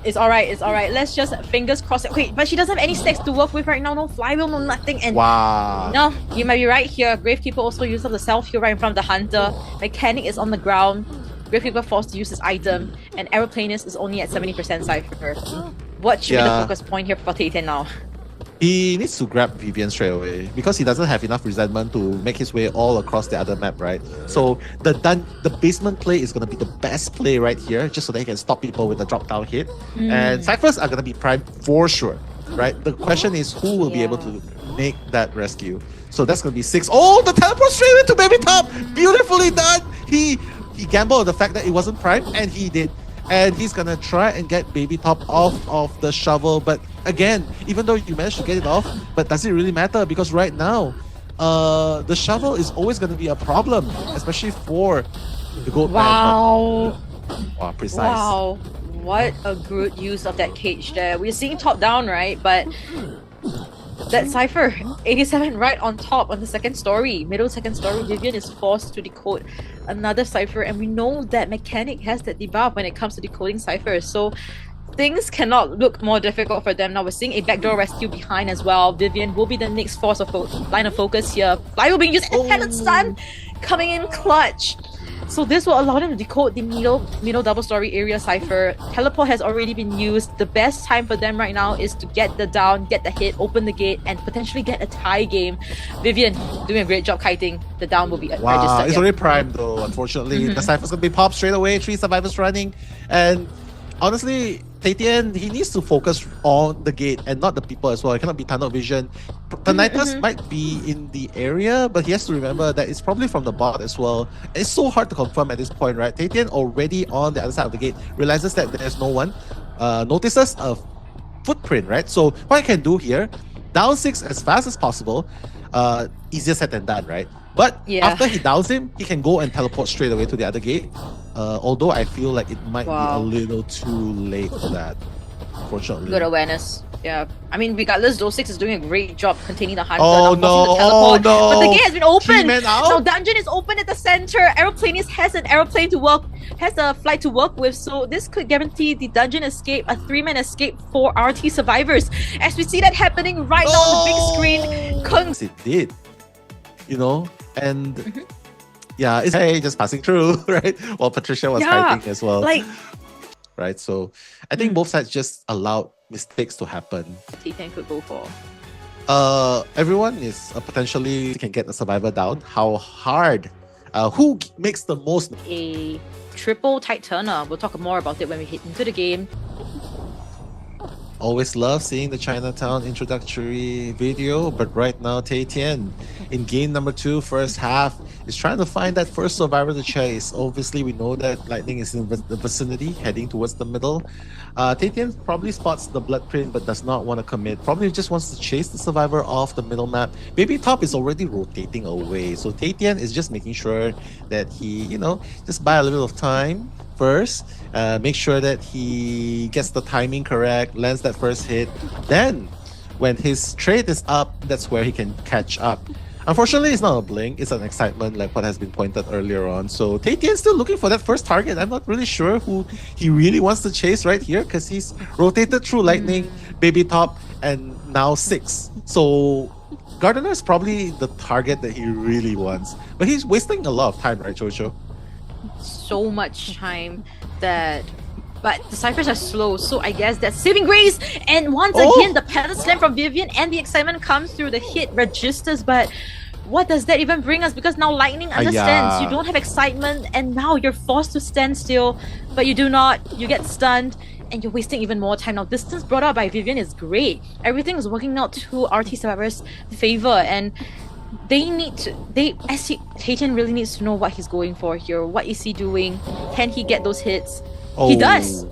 It's alright. Let's just fingers crossed. Okay, but she doesn't have any stacks to work with right now. No flywheel, no nothing. And no, you might be right here. Gravekeeper also used up the self-heal right in front of the Hunter. Mechanic is on the ground. Gravekeeper forced to use his item. And Aeroplanist is only at 70% cipher. What should be the focus point here for TayTien now? He needs to grab Vivian straight away because he doesn't have enough resentment to make his way all across the other map, right? So the basement play is going to be the best play right here, just so that he can stop people with a drop down hit. And ciphers are going to be primed for sure, right? The question is who will be able to make that rescue. So that's going to be 6. Oh, the teleport straight into Baby Top! Beautifully done! He gambled on the fact that it wasn't prime, and he did. And he's gonna try and get Baby Top off of the shovel, but again, even though you managed to get it off, but does it really matter? Because right now, the shovel is always gonna be a problem, especially for the Goatman. Wow, precise. Wow, what a good use of that cage there. We're seeing top down, right? But that cipher, 87 right on top on the second story, middle second story. Vivian is forced to decode another cipher, and we know that mechanic has that debuff when it comes to decoding ciphers. So things cannot look more difficult for them now. We're seeing a backdoor rescue behind as well. Vivian will be the next force of line of focus here. Fly will be used, and pellet stun coming in clutch. So this will allow them to decode the middle double story area cipher. Teleport has already been used. The best time for them right now is to get the down, get the hit, open the gate, and potentially get a tie game. Vivian doing a great job kiting. The down will be registered. It's already primed though, unfortunately. The cipher's gonna be popped straight away, 3 survivors running. And honestly, TayTien, he needs to focus on the gate and not the people as well. It cannot be tunnel vision. Tinnitus might be in the area, but he has to remember that it's probably from the bot as well. It's so hard to confirm at this point, right? TayTien already on the other side of the gate, realizes that there's no one, notices a footprint, right? So what I can do here, down 6 as fast as possible. Easier said than done, right? But after he downs him, he can go and teleport straight away to the other gate. Although I feel like it might be a little too late for that, unfortunately. Good awareness. Yeah, I mean, regardless, Dose 6 is doing a great job containing the Hunter. Oh no! Oh no! But the gate has been opened. Now dungeon is open at the center. Aeroplanist has an aeroplane to work, has a flight to work with. So this could guarantee the dungeon escape, a 3-man escape for RT survivors. As we see that happening right now on the big screen. It did, you know, and yeah, it's just passing through, right? While Patricia was fighting as well. Right, so I think both sides just allowed mistakes to happen. TayTien could go for. Everyone is potentially can get the survivor down. How hard? Who makes the most? A triple tight turner. We'll talk more about it when we hit into the game. Always love seeing the Chinatown introductory video, but right now TayTien in game number 2, first half, is trying to find that first survivor to chase. Obviously, we know that Lightning is in the vicinity, heading towards the middle. TayTien probably spots the blood print, but does not want to commit. Probably just wants to chase the survivor off the middle map. Baby Top is already rotating away, so TayTien is just making sure that he, you know, just buy a little bit of time first, make sure that he gets the timing correct, lands that first hit. Then, when his trade is up, that's where he can catch up. Unfortunately, it's not a blink, it's an excitement like what has been pointed earlier on. So TayTien's still looking for that first target. I'm not really sure who he really wants to chase right here because he's rotated through Lightning, Baby Top, and now 6. So Gardener is probably the target that he really wants. But he's wasting a lot of time, right, Jojo? So much time that... But the ciphers are slow, so I guess that's saving grace. And once again, the pallet slam from Vivian and the excitement comes through. The hit registers, but what does that even bring us? Because now Lightning understands you don't have excitement, and now you're forced to stand still, but you do not. You get stunned, and you're wasting even more time. Now, distance brought out by Vivian is great. Everything is working out to RT survivors' favor, and they need to. TayTien really needs to know what he's going for here. What is he doing? Can he get those hits? He does.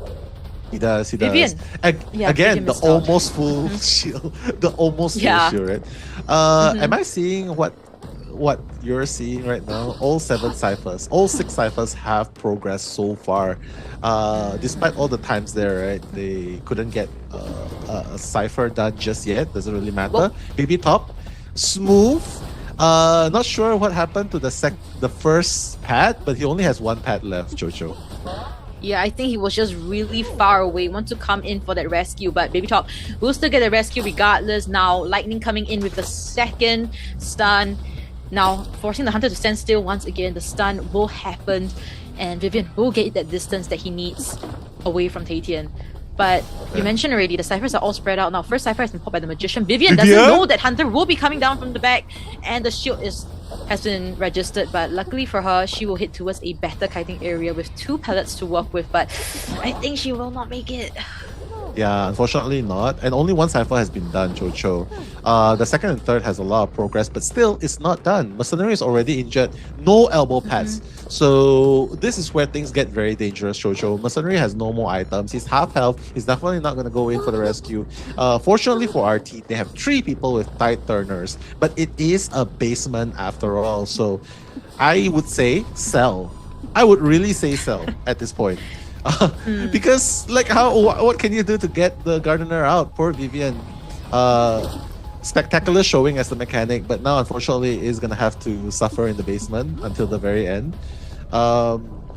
He does. Vivian. Again, the almost full shield. The almost full shield, right? Am I seeing what you're seeing right now? All 7 ciphers, all 6 ciphers have progressed so far. Despite all the times there, right? They couldn't get a cipher done just yet. Doesn't really matter. Baby Top, smooth. Not sure what happened to the first pad, but he only has 1 pad left, Jojo. Yeah, I think he was just really far away. Want to come in for that rescue, but Baby Top will still get the rescue regardless. Now, Lightning coming in with the second stun. Now, forcing the Hunter to stand still once again. The stun will happen, and Vivian will get that distance that he needs away from TayTien. But you mentioned already, the ciphers are all spread out now. First cipher has been popped by the Magician. Vivian doesn't know that Hunter will be coming down from the back, and the shield has been registered. But luckily for her, she will hit towards a better kiting area with 2 pellets to work with. But I think she will not make it. Yeah, unfortunately not. And only 1 cipher has been done, Jojo. The second and third has a lot of progress, but still, it's not done. Mercenary is already injured. No elbow pads. So this is where things get very dangerous, Jojo. Mercenary has no more items. He's half health. He's definitely not going to go in for the rescue. Fortunately for RT, they have 3 people with tight turners. But it is a basement after all. So I would say sell. I would really say sell at this point. Because like what can you do to get the Gardener out? Poor Vivian. Spectacular showing as the mechanic, but now unfortunately is gonna have to suffer in the basement until the very end.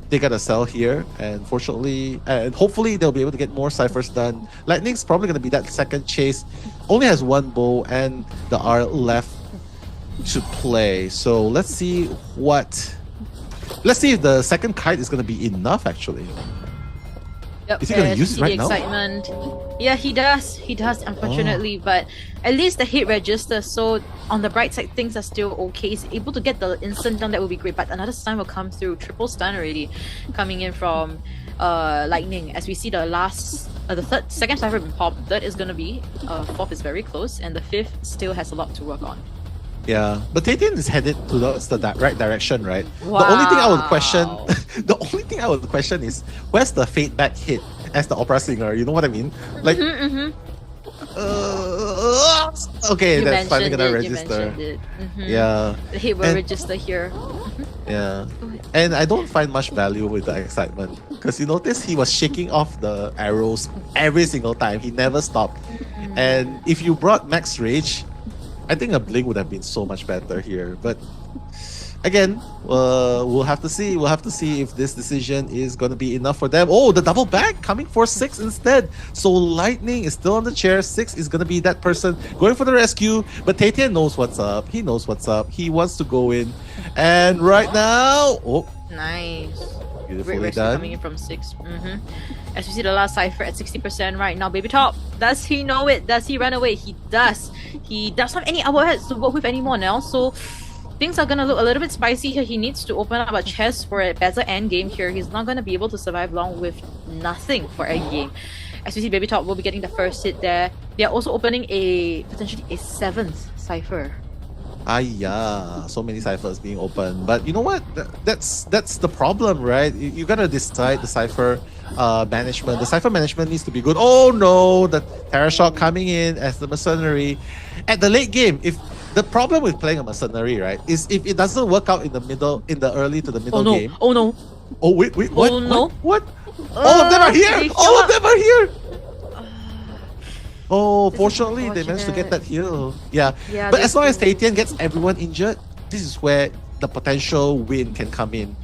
They gotta sell here, and fortunately and hopefully they'll be able to get more ciphers done. Lightning's probably gonna be that second chase. Only has 1 bow and the R left to play. So let's see if the second kite is gonna be enough actually. Yep, is he gonna use it right now? Excitement. Yeah, he does. He does, unfortunately. But at least the hit registers. So on the bright side, things are still okay. He's able to get the instant down. That would be great. But another stun will come through. Triple stun already coming in from Lightning. As we see the second cipher been popped. Third is gonna be. Fourth is very close, and the fifth still has a lot to work on. Yeah, but TayTien is headed towards the right direction, right? Wow. The only thing I would question, is where's the fade back hit as the opera singer? You know what I mean? Like, Okay, You that's finally mentioned gonna it. You register. mentioned it. Yeah. The hit will And- register here. Yeah. Go ahead. And I don't find much value with the excitement because you notice he was shaking off the arrows every single time. He never stopped. And if you brought Max Rage, I think a blink would have been so much better here. But again, we'll have to see. We'll have to see if this decision is going to be enough for them. Oh, the double back coming for 6 instead. So Lightning is still on the chair. 6 is going to be that person going for the rescue. But TayTien knows what's up. He knows what's up. He wants to go in. And right now, oh, Nice. Great beautifully rescue done. coming in from 6. As we see the last cipher at 60% right now. Baby Top, does he know it? Does he run away? He does. He does not have any overheads to work with anymore now. So things are gonna look a little bit spicy here. He needs to open up a chest for a better end game here. He's not gonna be able to survive long with nothing for end game. As we see, Baby Top will be getting the first hit there. They are also opening potentially a 7th cipher. Yeah, so many ciphers being open. But you know what? That's the problem, right? You gotta decide the cipher management. The cipher management needs to be good. Oh no, the Terror Shock coming in as the mercenary. At the late game, if the problem with playing a mercenary, right, is if it doesn't work out in the early to the middle game. Oh no. Oh wait, what? Oh, no. What? All of them are here! they All heal of them are here! Oh, This is fortunately, they managed to get that heal. Yeah. Yeah, But they as long as do. TayTien gets everyone injured, this is where the potential win can come in.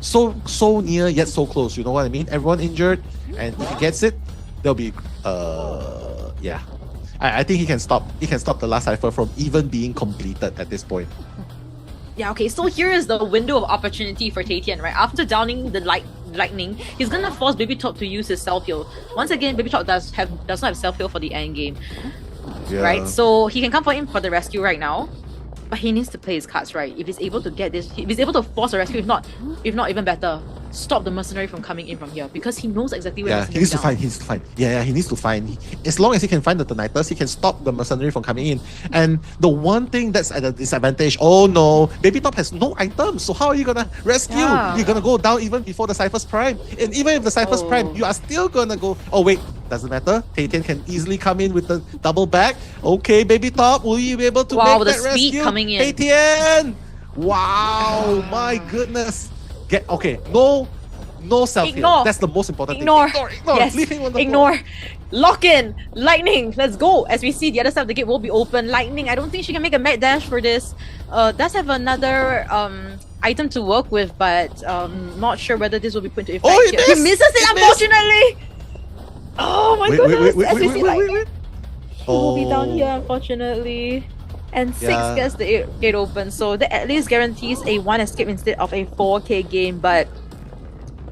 So near yet so close, you know what I mean? Everyone injured, and if he gets it, there'll be yeah. I think he can stop the last cipher from even being completed at this point. Yeah, okay, so here is the window of opportunity for TayTien, right? After downing the lightning, he's gonna force Baby Top to use his self-heal. Once again, Baby Top does not have self-heal for the end game. Yeah. Right? So he can come for him for the rescue right now. But he needs to play his cards right. If he's able to get this, if he's able to force a rescue, if not even better, stop the mercenary from coming in from here because he knows exactly where Yeah, he's he needs to down. find. He needs to find. Yeah, he needs to find. As long as he can find the Tonitas, he can stop the mercenary from coming in. And the one thing that's at a disadvantage, oh no, Baby Top has no items. So how are you gonna rescue? Yeah. You're gonna go down even before the Cypher's Prime. And even if the Cypher's Prime, you are still gonna go. Oh wait, doesn't matter. TayTien can easily come in with the double back. Okay, Baby Top, will you be able to Wow, make the that speed rescue? coming in. TayTien! Wow, my goodness. No self-heal. Ignore. That's the most important Ignore. thing. Ignore. Yes. Leave him on the floor. Ignore. Lock in. Lightning. Let's go. As we see, the other side of the gate will be open. Lightning. I don't think she can make a mad dash for this. Does have another item to work with, but not sure whether this will be put into effect. Oh, he here. missed! He misses it, He unfortunately. Oh my goodness. As we see, Lightning wait. he will be down here, unfortunately. And 6 Yeah. gets the gate open, so that at least guarantees a 1 escape instead of a 4K game. But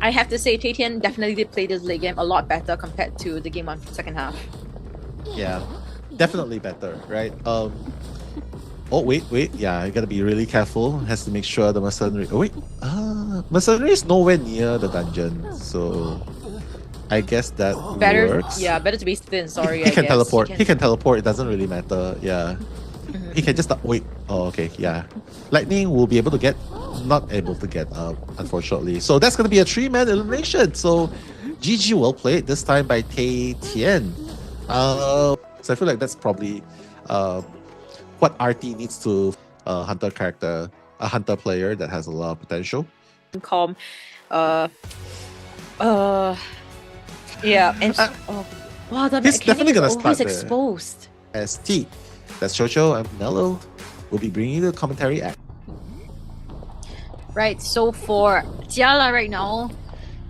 I have to say, TayTien definitely did play this late game a lot better compared to the game 1 second half. Yeah, definitely better, right? Oh wait. Yeah, you gotta be really careful. Has to make sure the mercenary. Oh wait, mercenary is nowhere near the dungeon, so I guess that works. Yeah, better to be thin. Sorry, He I can guess. teleport. He can teleport. It doesn't really matter. Yeah. He can just wait. Oh, okay. Yeah. Lightning will be able to get, not able to get up, unfortunately. So that's going to be a 3-man elimination. So GG well played this time by TayTien. So I feel like that's probably what RT needs to hunter character, a hunter player that has a lot of potential. Calm. Yeah, and wow, the He's mechanic definitely is gonna always start there. exposed. ST. That's Chocho and Mello. Will be bringing you the commentary act. Right, so for Jiala right now,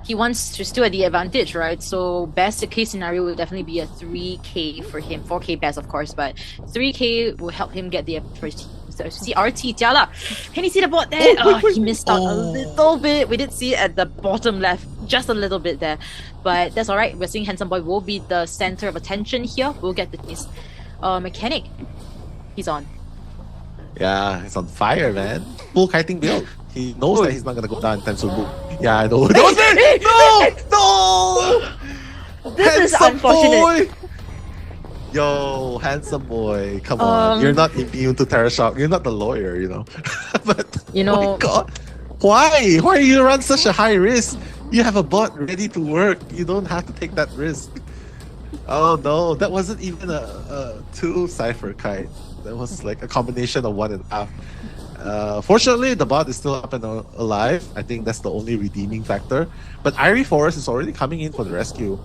he wants to still at the advantage, right? So best case scenario will definitely be a 3k for him. 4k best, of course, but 3k will help him get the first. So see RT Jiala. Can you see the board there? wait. He missed out a little bit. We did see it at the bottom left, just a little bit there. But that's alright. We're seeing Handsome Boy will be the center of attention here. We'll get his mechanic. He's on. Yeah, he's on fire, man. Full kiting build. He knows that he's not gonna go down anytime soon. Yeah, I know. That was me! No! This is Handsome unfortunate. boy! Yo, handsome boy. Come on. You're not immune to Terror Shock. You're not the lawyer, you know. But, You oh know- my God. Why? Why you run such a high risk? You have a bot ready to work. You don't have to take that risk. Oh no, that wasn't even a two cipher kite. That was like a combination of 1.5. Fortunately, the bot is still up and alive. I think that's the only redeeming factor. But Irie Forest is already coming in for the rescue.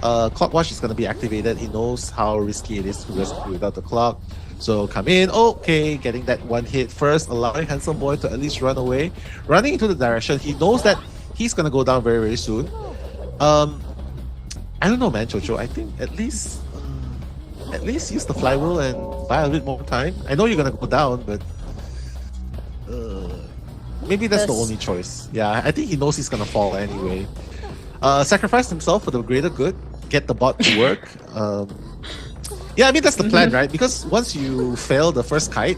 Clock Watch is going to be activated. He knows how risky it is to rescue without the clock. So come in. Okay, getting that one hit first, allowing Handsome Boy to at least run away. Running into the direction. He knows that he's going to go down very, very soon. I don't know, man, Chocho. I think at least use the flywheel and buy a bit more time. I know you're gonna go down, but maybe that's the only choice. Yeah, I think he knows he's gonna fall anyway. Sacrifice himself for the greater good. Get the bot to work. Yeah, I mean that's the plan, right? Because once you fail the first kite,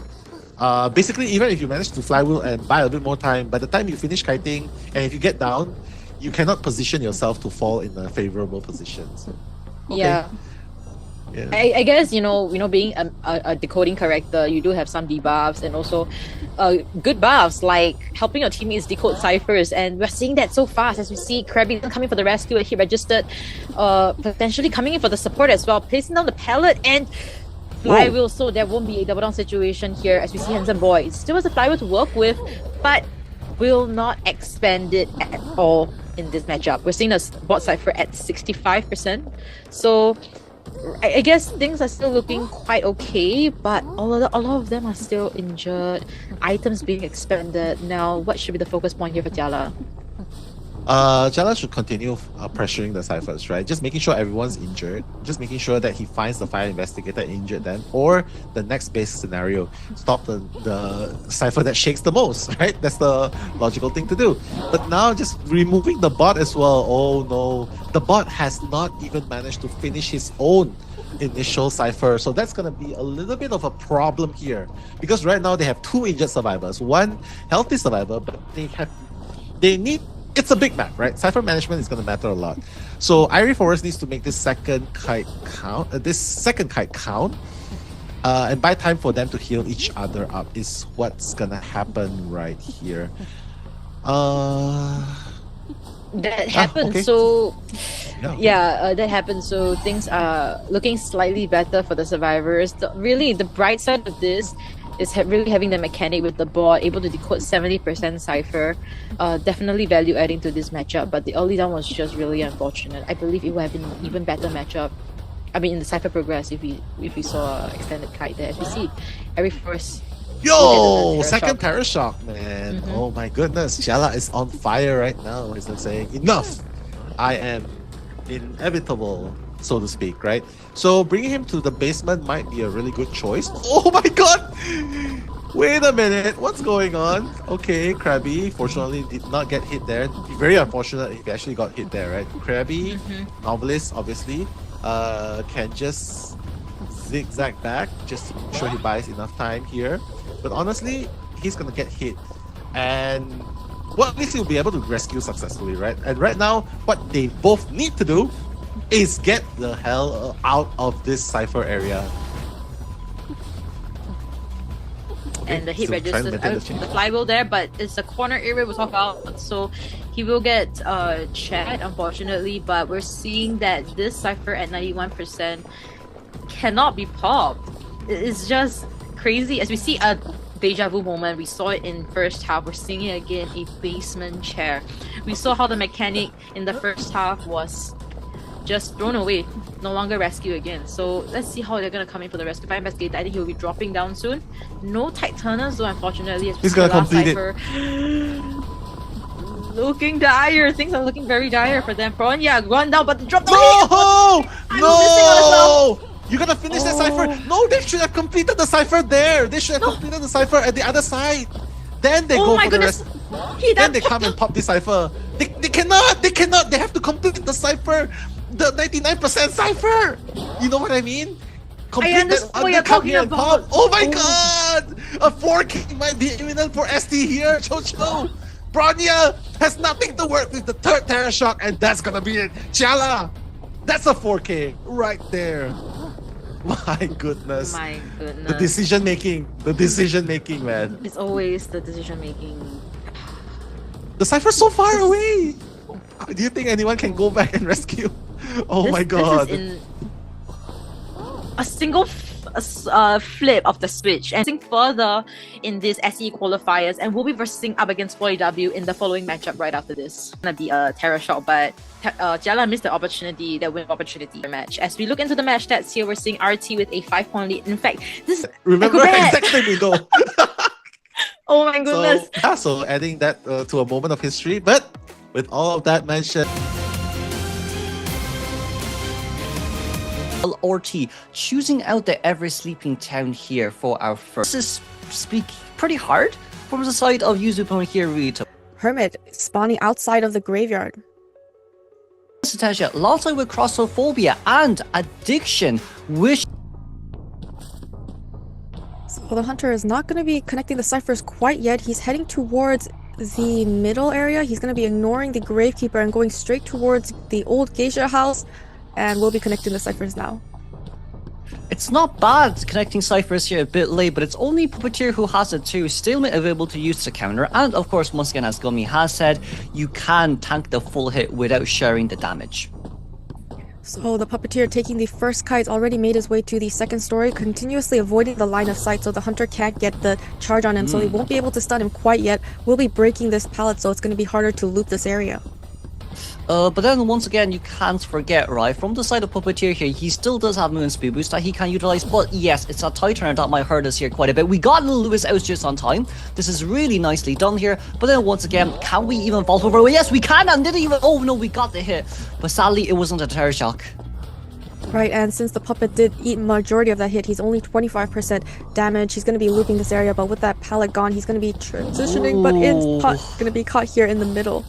basically even if you manage to flywheel and buy a bit more time, by the time you finish kiting and if you get down, you cannot position yourself to fall in a favorable position. So, okay. Yeah. I guess being a decoding character, you do have some debuffs and also good buffs like helping your teammates decode ciphers, and we're seeing that so fast as we see Krabby coming for the rescue. He registered, potentially coming in for the support as well, placing down the pallet and flywheel, so there won't be a double down situation here as we see Handsome Boy still has a flywheel to work with, but will not expand it at all in this matchup. We're seeing a bot cipher at 65%, so I guess things are still looking quite okay, but a lot of them are still injured, items being expended. Now, what should be the focus point here for Jiala? Jiala should continue pressuring the ciphers, right? Just making sure everyone's injured. Just making sure that he finds the fire investigator and injured them, or the next base scenario, stop the cipher that shakes the most, right? That's the logical thing to do. But now just removing the bot as well. Oh no, the bot has not even managed to finish his own initial cipher, so that's gonna be a little bit of a problem here, because right now they have two injured survivors, one healthy survivor, but they need. It's a big map, right? Cipher management is going to matter a lot. So Irie Forest needs to make this second kite count. And buy time for them to heal each other up is what's going to happen right here. That happened. Okay. So that happened. So things are looking slightly better for the survivors. The bright side of this is really having the mechanic with the bot able to decode 70% cipher. Definitely value adding to this matchup, but the early down was just really unfortunate. I believe it would have been an even better matchup. I mean, in the cipher progress, if we saw extended kite there, as we see every first. Yo, second Parashock, man. Oh my goodness, Jiala is on fire right now. Is saying enough? I am inevitable, so to speak, right? So bringing him to the basement might be a really good choice. Oh my god! Wait a minute, what's going on? Okay, Krabby fortunately did not get hit there. Very unfortunate if he actually got hit there, right? Krabby, Novelist, obviously, can just zigzag back just to make sure he buys enough time here. But honestly, he's gonna get hit. And well, at least he'll be able to rescue successfully, right? And right now, what they both need to do is get the hell out of this cipher area. Okay, and the hit registers the flywheel there, but it's a corner area was off out, so he will get chat, unfortunately. But we're seeing that this cipher at 91% cannot be popped. It's just crazy. As we see a deja vu moment, we saw it in first half, we're seeing it again, a basement chair. We saw how the mechanic in the first half was just thrown away, no longer rescue again. So let's see how they're gonna come in for the rescue. Fire investigator, I think he'll be dropping down soon. No tight turners though, unfortunately. As he's gonna complete cipher. Looking dire. Things are looking very dire for them. Prawn, yeah, run down, but drop down. No! You gotta finish that cipher. No, they should have completed the cipher there. They should have completed the cipher at the other side. Then they go for the rest. Then they come and pop the cipher. They cannot. They have to complete the cipher. The 99% cipher. You know what I mean? Complete that undercut here and pop. Oh my god! A 4K might be imminent for ST here. Chocho. Bronya has nothing to work with the third Terra Shock, and that's gonna be it. Jiala, that's a 4K right there. My goodness. My goodness. The decision making, man. It's always the decision making. The cipher's so far away. Do you think anyone can go back and rescue? Oh my god. a single flip of the switch and further in this SE qualifiers, and we'll be versing up against 40W in the following matchup right after this. It's gonna be a terror shot, but Jiala missed the opportunity, the win opportunity match. As we look into the match stats here, we're seeing RT with a 5-point lead. In fact, this is Remember exactly we go. Oh my goodness. So adding that to a moment of history, but with all of that mentioned, RT choosing out the ever sleeping town here for our first. This is pretty hard from the side of YuzuPONN here, really. Hermit spawning outside of the graveyard. Attention, alongside with claustrophobia and addiction, which. So the hunter is not going to be connecting the ciphers quite yet. He's heading towards the middle area. He's going to be ignoring the gravekeeper and going straight towards the old geisha house. And we'll be connecting the ciphers now. It's not bad connecting ciphers here a bit late, but it's only Puppeteer who has it too. Stalemate available to use to counter, and of course, once again, as Gummy has said, you can tank the full hit without sharing the damage. So the Puppeteer taking the first kite already made his way to the second story, continuously avoiding the line of sight so the hunter can't get the charge on him, so he won't be able to stun him quite yet. We'll be breaking this pallet, so it's going to be harder to loop this area. But then once again, you can't forget, right, from the side of Puppeteer here, he still does have movement speed boost that he can utilize, but yes, it's a TayTien that might hurt us here quite a bit. We got Lil Lewis out just on time. This is really nicely done here, but then once again, can we even vault over? Well, yes, we can, and didn't even, oh no, we got the hit, but sadly, it wasn't a terror shock. Right, and since the puppet did eat majority of that hit, he's only 25% damage. He's going to be looping this area, but with that pallet gone, he's going to be transitioning, but it's going to be caught here in the middle.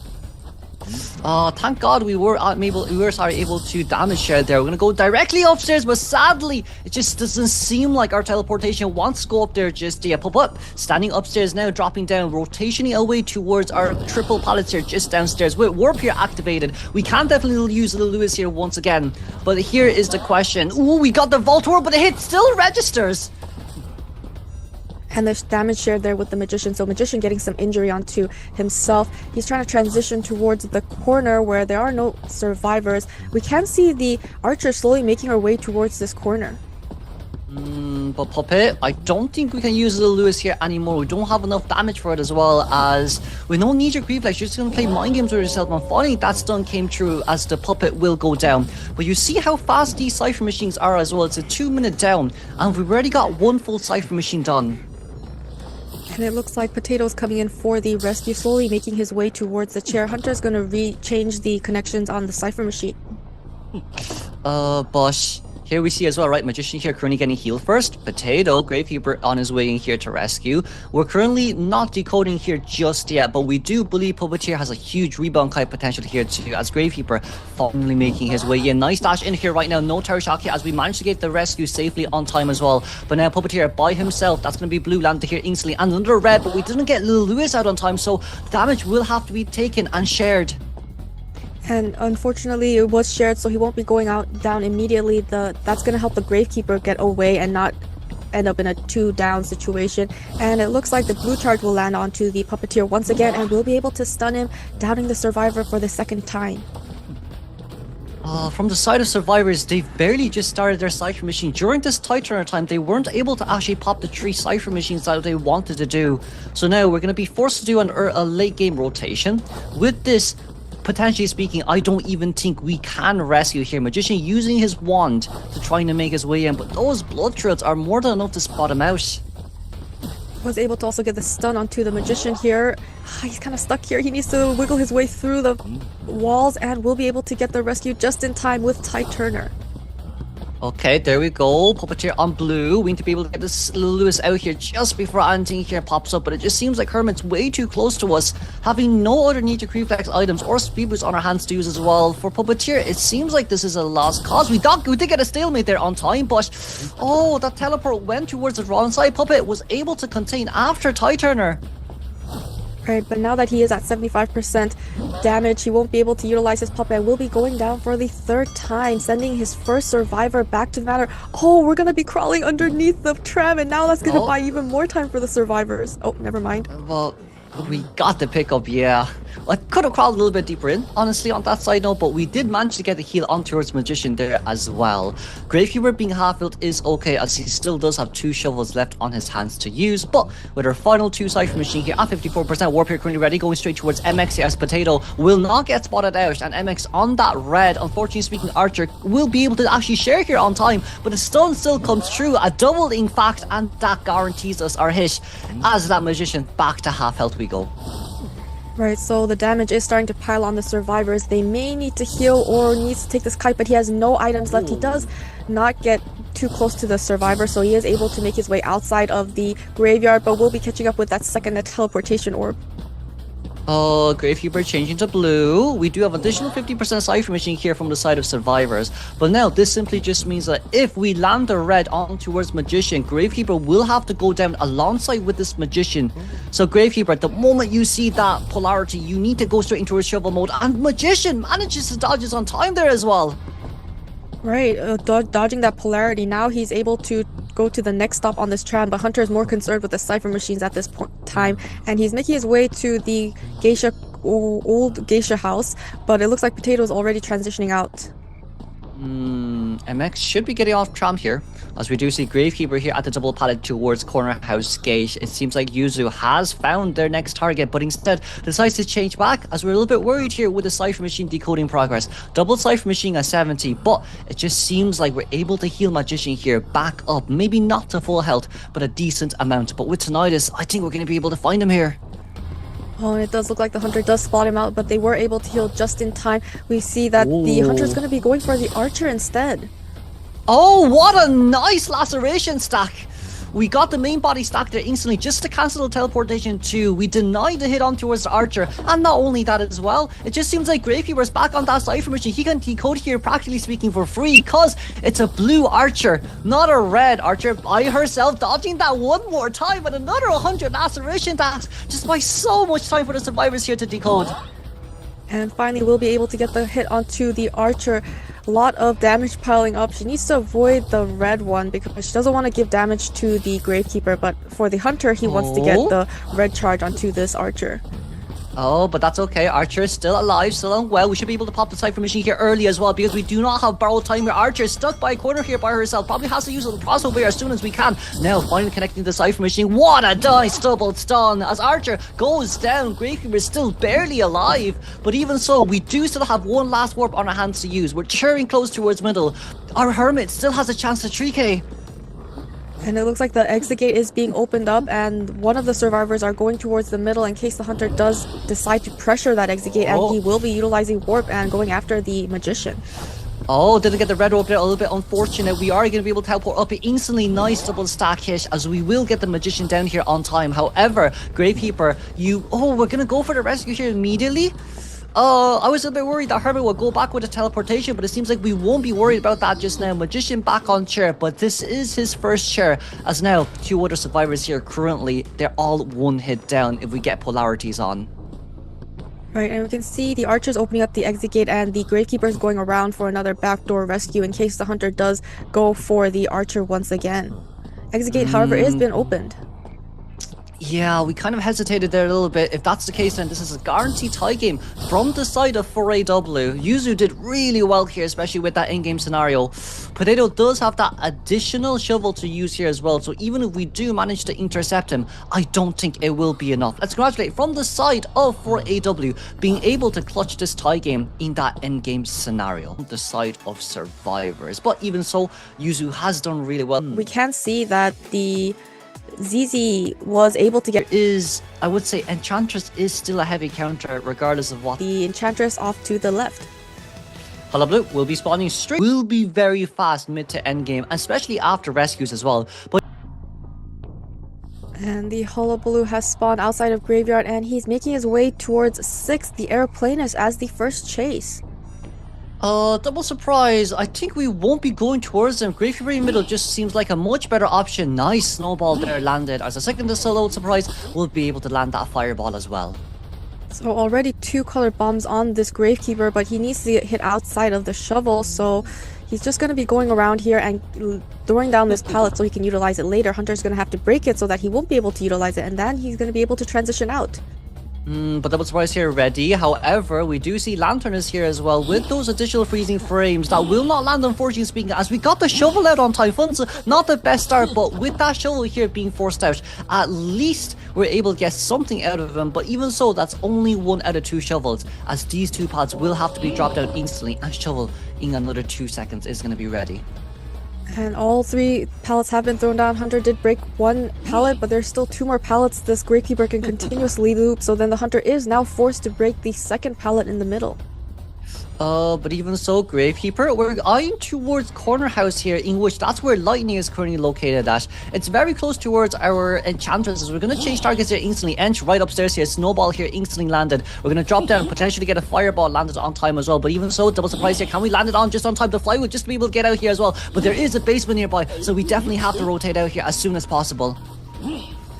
Thank God we were able to damage share there. We're gonna go directly upstairs, but sadly it just doesn't seem like our teleportation wants to go up there just yet. Pop up, standing upstairs now, dropping down, rotationing away towards our triple pallets here just downstairs. With warp here activated, we can definitely use Lil Lewis here once again. But here is the question. Ooh, we got the Vault Warp, but the hit still registers. And there's damage shared there with the Magician, so Magician getting some injury onto himself. He's trying to transition towards the corner where there are no survivors. We can see the Archer slowly making her way towards this corner. But Puppet, I don't think we can use Lil Lewis here anymore. We don't have enough damage for it, as well as with no knee-jerk reflex, you're just going to play mind games with yourself, and finally that stun came true as the Puppet will go down. But you see how fast these Cypher machines are as well. It's a 2-minute down, and we've already got one full Cypher machine done. And it looks like Potato's coming in for the rescue, slowly making his way towards the chair. Hunter's going to change the connections on the Cypher machine. Bosh. Here we see as well, right, Magician here currently getting healed first. Potato, Gravekeeper on his way in here to rescue. We're currently not decoding here just yet, but we do believe Puppeteer has a huge rebound kite potential here too, as Gravekeeper finally making his way in. Nice dash in here right now, no terror shock here, as we managed to get the rescue safely on time as well. But now Puppeteer by himself, that's going to be blue landed here instantly, and another red, but we didn't get Lil Lewis out on time, so damage will have to be taken and shared. And unfortunately, it was shared, so he won't be going down immediately. That's going to help the Gravekeeper get away and not end up in a 2-down situation. And it looks like the blue charge will land onto the Puppeteer once again, and we'll be able to stun him, downing the Survivor for the second time. From the side of survivors, they've barely just started their Cypher machine. During this TayTien time, they weren't able to actually pop the 3 Cypher machines that they wanted to do. So now we're going to be forced to do a late game rotation. With this, potentially speaking, I don't even think we can rescue here. Magician using his wand to try and make his way in, but those blood trails are more than enough to spot him out. Was able to also get the stun onto the Magician here. He's kind of stuck here. He needs to wiggle his way through the walls, and we'll be able to get the rescue just in time with TayTien. Okay, there we go. Puppeteer on blue. We need to be able to get this Lil Lewis out here just before anything here pops up, but it just seems like Hermit's way too close to us, having no other knee-jerk reflex items or speed boost on our hands to use as well. For Puppeteer, it seems like this is a lost cause. We did get a stalemate there on time, but oh, that teleport went towards the wrong side. Puppet was able to contain after TayTien. Right, but now that he is at 75% damage, he won't be able to utilize his puppet and will be going down for the 3rd time, sending his first survivor back to the matter. Oh, we're going to be crawling underneath the tram, and now that's going to buy even more time for the survivors. Oh, never mind. Well, we got the pickup, yeah. I could have crawled a little bit deeper in, honestly, on that side note, but we did manage to get the heal on towards Magician there as well. Gravekeeper being half healed is okay, as he still does have 2 shovels left on his hands to use, but with our final 2 Cypher Machine here at 54%, Warp here currently ready, going straight towards MX here, as Potato will not get spotted out, and MX on that red, unfortunately speaking, Archer will be able to actually share here on time, but the stun still comes through, a double in fact, and that guarantees us our hit. As that Magician back to half health we go. Right, so the damage is starting to pile on the survivors. They may need to heal or needs to take this kite, but he has no items left. He does not get too close to the survivor, so he is able to make his way outside of the graveyard, but will be catching up with that second teleportation orb. Gravekeeper changing to blue. We do have additional 50% Cypher Machine here from the side of survivors. But now this simply just means that if we land the red on towards Magician, Gravekeeper will have to go down alongside with this Magician. So Gravekeeper, at the moment you see that polarity, you need to go straight into a shovel mode. And Magician manages to dodge us on time there as well. Right, dodging that polarity. Now he's able to go to the next stop on this tram, but Hunter is more concerned with the Cypher Machines at this time, and he's making his way to the geisha, old geisha house, but it looks like Potato is already transitioning out. MX should be getting off tram here, as we do see Gravekeeper here at the double pallet towards Corner House Gate. It seems like Yuzu has found their next target, but instead decides to change back, as we're a little bit worried here with the Cypher Machine decoding progress. Double Cypher Machine at 70, but it just seems like we're able to heal Magician here back up. Maybe not to full health, but a decent amount. But with Tinnitus, I think we're going to be able to find him here. Oh, and it does look like the Hunter does spot him out, but they were able to heal just in time. We see that the Hunter is going to be going for the Archer instead. Oh, what a nice laceration stack! We got the main body stack there instantly just to cancel the teleportation too. We denied the hit on towards the Archer, and not only that as well, it just seems like Gravekeeper's back on that Cypher Machine. He can decode here practically speaking for free, because it's a blue Archer, not a red Archer. By herself dodging that one more time, and another 100 laceration stacks, just by so much time for the survivors here to decode. And finally we'll be able to get the hit onto the Archer. A lot of damage piling up. She needs to avoid the red one because she doesn't want to give damage to the Gravekeeper, but for the Hunter, he wants to get the red charge onto this Archer. Oh, but that's okay. Archer is still alive, still on well. We should be able to pop the Cypher Machine here early as well, because we do not have borrowed time here. Archer is stuck by a corner here by herself. Probably has to use a little crossover as soon as we can. Now, finally connecting the Cypher Machine. What a nice double stun. As Archer goes down, Gravekeeper is still barely alive. But even so, we do still have one last warp on our hands to use. We're tearing close towards middle. Our Hermit still has a chance to 3k. And it looks like the exit gate is being opened up, and one of the survivors are going towards the middle in case the Hunter does decide to pressure that exit gate, and he will be utilizing warp and going after the Magician. Oh, didn't get the red orb there, a little bit unfortunate. We are going to be able to teleport up. Instantly nice double stack hit, as we will get the Magician down here on time. However, Gravekeeper, we're going to go for the rescue here immediately. I was a bit worried that Hermit would go back with a teleportation, but it seems like we won't be worried about that just now. Magician back on chair, but this is his first chair, as now 2 other survivors here currently, they're all 1 hit down if we get polarities on. Right, and we can see the Archers opening up the exit gate, and the Gravekeeper is going around for another backdoor rescue in case the Hunter does go for the Archer once again. Exit gate, however, is been opened. Yeah, we kind of hesitated there a little bit. If that's the case, then this is a guaranteed tie game from the side of 4AW. Yuzu did really well here, especially with that in-game scenario. Potato does have that additional shovel to use here as well, so even if we do manage to intercept him, I don't think it will be enough. Let's congratulate from the side of 4AW being able to clutch this tie game in that in-game scenario. The side of survivors. But even so, Yuzu has done really well. We can see that the ZZ was able to get I would say Enchantress is still a heavy counter regardless of what. The Enchantress off to the left. Hullabaloo will be spawning straight. Will be very fast mid to end game, especially after rescues as well. But and the Hullabaloo has spawned outside of Graveyard, and he's making his way towards 6th, the Aeroplanist, as the first chase. Double surprise. I think we won't be going towards them. Graveyard in middle just seems like a much better option. Nice snowball there landed. As a second to solo surprise, we'll be able to land that fireball as well. So already 2 colored bombs on this Gravekeeper, but he needs to get hit outside of the shovel, so he's just going to be going around here and throwing down this pallet so he can utilize it later. Hunter's going to have to break it so that he won't be able to utilize it, and then he's going to be able to transition out. But double surprise here ready. However, we do see Lantern is here as well with those additional freezing frames that will not land, unfortunately speaking, as we got the shovel out on time. Fun's not the best start, but with that shovel here being forced out, at least we're able to get something out of him. But even so, that's only 1 out of 2 shovels, as these 2 pads will have to be dropped out instantly, and shovel in another 2 seconds is going to be ready. And all 3 pallets have been thrown down. Hunter did break 1 pallet, but there's still 2 more pallets this Gravekeeper can continuously loop, so then the Hunter is now forced to break the 2nd pallet in the middle. But even so, Gravekeeper, we're eyeing towards Corner House here, in which that's where Lightning is currently located at. It's very close towards our Enchantress, as we're going to change targets here instantly. Ench right upstairs here, Snowball here instantly landed. We're going to drop down, potentially get a Fireball landed on time as well. But even so, double surprise here, can we land it on just on time? The Flywheel just to be able to get out here as well. But there is a basement nearby, so we definitely have to rotate out here as soon as possible.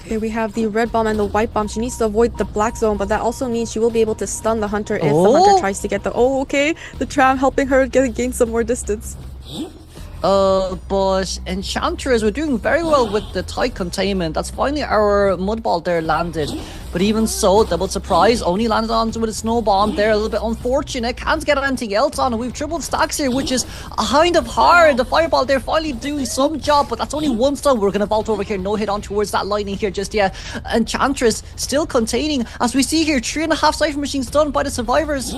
Okay, we have the red bomb and the white bomb. She needs to avoid the black zone, but that also means she will be able to stun the Hunter if the Hunter tries to get the... Oh, okay. The tram helping her gain some more distance. But Enchantress, we're doing very well with the tight containment. That's finally our mud ball there landed. But even so, double surprise, only landed on with a snow bomb there. A little bit unfortunate. Can't get anything else on. We've tripled stacks here, which is kind of hard. The fireball there finally doing some job, but that's only 1 stun. We're going to vault over here. No hit on towards that lightning here just yet. Enchantress still containing. As we see here, 3.5 Cypher Machines done by the survivors.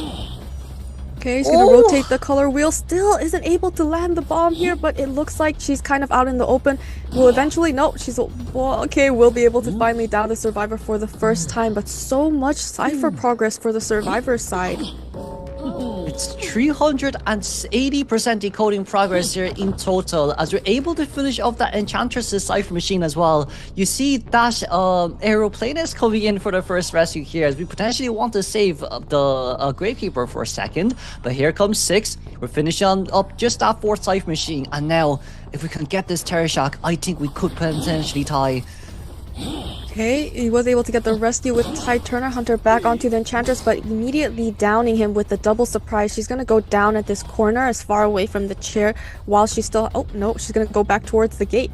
Okay, she's gonna rotate the color wheel. Still isn't able to land the bomb here, but it looks like she's kind of out in the open. Will eventually, no, she's, well, okay, we'll be able to finally down the survivor for the first time, but so much Cypher progress for the survivor side. It's 380% decoding progress here in total, as we're able to finish off that Enchantress's Cypher Machine as well. You see that Aeroplanist coming in for the first rescue here, as we potentially want to save the Gravekeeper for a second. But here comes 6. We're finishing up just that 4th Cypher Machine, and now if we can get this Terror Shock, I think we could potentially tie. Okay, he was able to get the rescue with Ty Turner Hunter back onto the Enchantress, but immediately downing him with the double surprise. She's gonna go down at this corner as far away from the chair while she's still... Oh, no, she's gonna go back towards the gate.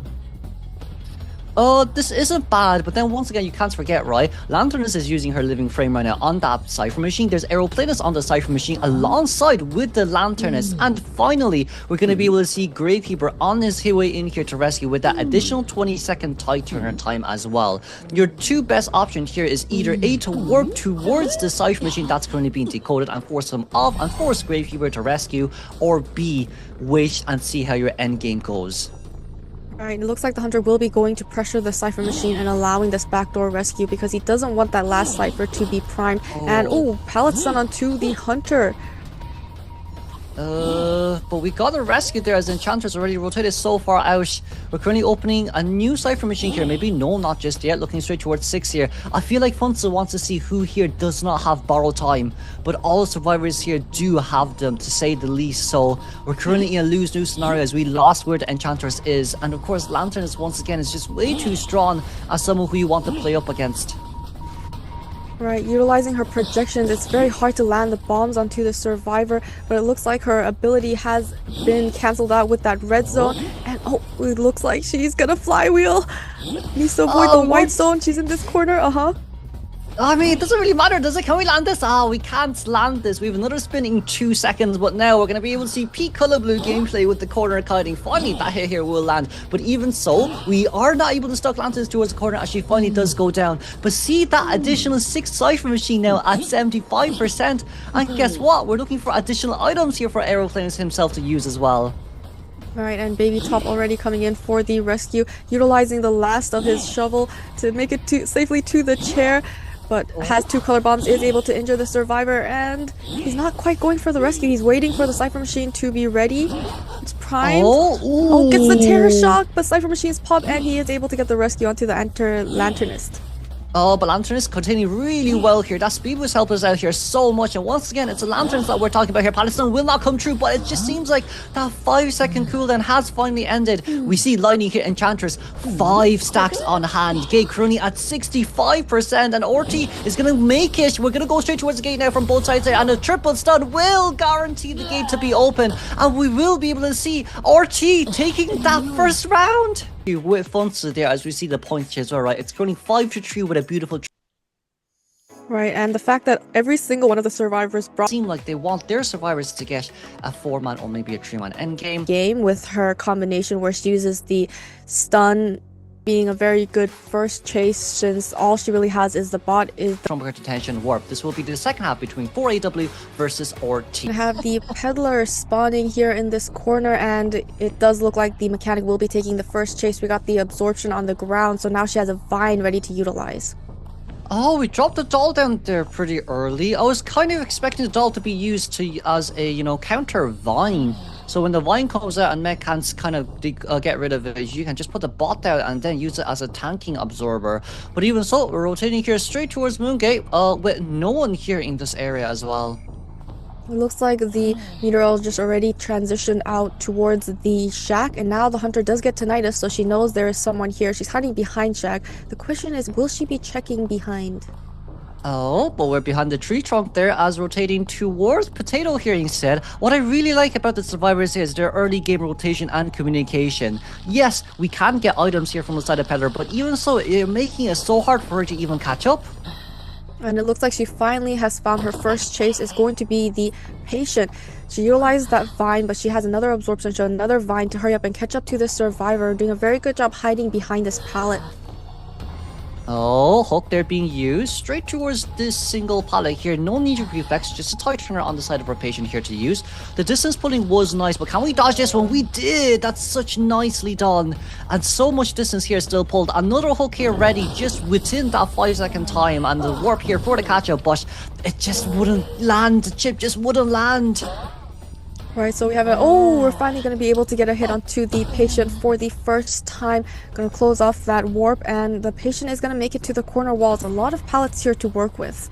This isn't bad, but then once again, you can't forget, right? Lanternus is using her living frame right now on that Cypher Machine. There's Aeroplanist on the Cypher Machine alongside with the Lanternus. And finally, we're going to be able to see Gravekeeper on his way in here to rescue with that additional 20-second tight turnaround time as well. Your 2 best options here is either A, to work towards the Cypher Machine that's currently being decoded and force them off and force Gravekeeper to rescue, or B, wait and see how your end game goes. Alright, it looks like the Hunter will be going to pressure the Cypher Machine and allowing this backdoor rescue because he doesn't want that last Cypher to be primed. And, oh, pallet stun onto the Hunter. But we got a rescue there as the Enchantress already rotated so far out. We're currently opening a new Cypher Machine here. Maybe no, not just yet. Looking straight towards 6 here. I feel like Funza wants to see who here does not have borrow time. But all survivors here do have them, to say the least. So we're currently in a lose-lose scenario as we lost where the Enchantress is. And of course, Lanternus once again is just way too strong as someone who you want to play up against. Right, utilizing her projections, it's very hard to land the bombs onto the survivor, but it looks like her ability has been cancelled out with that red zone. And oh, it looks like she's gonna flywheel. Needs to avoid the white zone. She's in this corner. I mean, it doesn't really matter, does it? Can we land this? We can't land this. We have another spin in 2 seconds, but now we're going to be able to see peak Hullabaloo gameplay with the corner kiting. Finally, that hit here will land. But even so, we are not able to stuck Lantis towards the corner as she finally does go down. But see that additional 6 Cypher Machine now at 75%. And guess what? We're looking for additional items here for Aeroplanist himself to use as well. Alright, and Baby Top already coming in for the rescue, utilizing the last of his shovel to make it safely to the chair. But has 2 color bombs, is able to injure the survivor, and he's not quite going for the rescue. He's waiting for the Cypher Machine to be ready. It's primed. Oh, gets the Terror Shock, but Cypher Machine's pop, and he is able to get the rescue onto the Lanternist. But Lanternus continuing really well here. That speed was helping us out here so much. And once again, it's the Lanterns that we're talking about here. Palestine will not come true, but it just seems like that 5-second cooldown has finally ended. We see Lightning here, Enchantress, 5 stacks on hand. Gate currently at 65%, and Orty is going to make it. We're going to go straight towards the gate now from both sides there, and a triple stun will guarantee the gate to be open. And we will be able to see Orty taking that first round. With Funza there, as we see the points here as well, right? It's currently 5-3 with a beautiful... Right, and the fact that every single one of the survivors brought Seem like they want their survivors to get a 4-man or maybe a 3-man endgame. game with her combination where she uses the stun being a very good first chase since all she really has is the bot is From her detention warp. This will be the second half between 4AW versus RT. We have the Peddler spawning here in this corner, and it does look like the mechanic will be taking the first chase. We got the absorption on the ground, so now she has a vine ready to utilize. Oh, we dropped the doll down there pretty early. I was kind of expecting the doll to be used as a, counter vine. So when the vine comes out and mech can't kind of get rid of it, you can just put the bot down and then use it as a tanking absorber. But even so, we're rotating here straight towards Moongate with no one here in this area as well. It looks like the meteorologist already transitioned out towards the shack, and now the hunter does get tinnitus, so she knows there is someone here. She's hiding behind shack. The question is, will she be checking behind? Oh, but we're behind the tree trunk there as rotating towards Potato here instead. What I really like about the survivors is their early game rotation and communication. Yes, we can get items here from the side of Peddler, but even so, you're making it so hard for her to even catch up. And it looks like she finally has found her first chase. Is going to be the patient. She utilized that vine, but she has another absorption, so another vine to hurry up and catch up to the survivor, doing a very good job hiding behind this pallet. Oh, hook there being used straight towards this single pallet here. No need to reflex, just a tight turner on the side of our patient here to use. The distance pulling was nice, but can we dodge this one? We did! That's such nicely done. And so much distance here still pulled. Another hook here ready just within that 5-second time, and the warp here for the catch up, but it just wouldn't land. The chip just wouldn't land. Right, so we have a... Oh, we're finally going to be able to get a hit onto the patient for the first time. Going to close off that warp, and the patient is going to make it to the corner walls. A lot of pallets here to work with.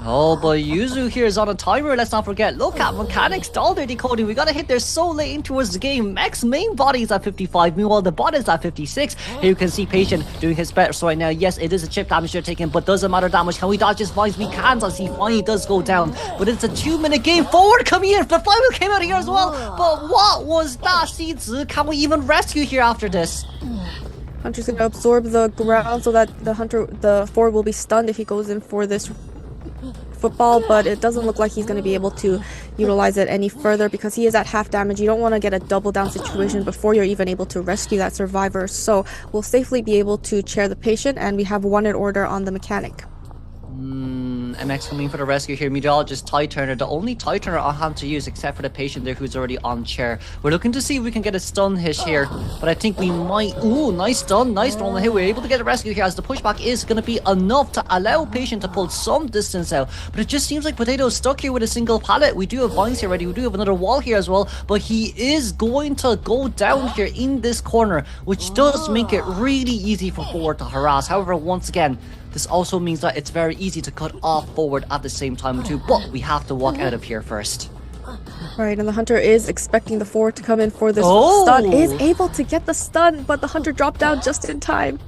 Oh, but Yuzu here is on a timer, let's not forget. Look at mechanics, all their decoding. We got a hit there so late in towards the game. Mech's main body is at 55, meanwhile the bot is at 56. Here you can see Patient doing his best right now. Yes, it is a chip damage they're taking, but doesn't matter that much. Can we dodge his vines? We can't, as he finally does go down. But it's a 2-minute game. Forward coming in. The flywheel came out here as well. But what was that, Shizu? Can we even rescue here after this? Hunter's going to absorb the ground so that the forward will be stunned if he goes in for this football, but it doesn't look like he's going to be able to utilize it any further because he is at half damage. You don't want to get a double down situation before you're even able to rescue that survivor, so we'll safely be able to chair the patient, and we have one in order on the mechanic. MX coming for the rescue here. Meteorologist TayTien, the only TayTien on hand to use except for the patient there who's already on chair. We're looking to see if we can get a stun hit here, but I think we might. Ooh, nice stun, nice stun here. We're able to get a rescue here as the pushback is going to be enough to allow patient to pull some distance out, but it just seems like Potato's stuck here with a single pallet. We do have vines here ready, we do have another wall here as well, but he is going to go down here in this corner, which does make it really easy for forward to harass. However, once again, this also means that it's very easy to cut off forward at the same time too, but we have to walk out of here first. Right, and the hunter is expecting the forward to come in for this stun. Is able to get the stun, but the hunter dropped down just in time.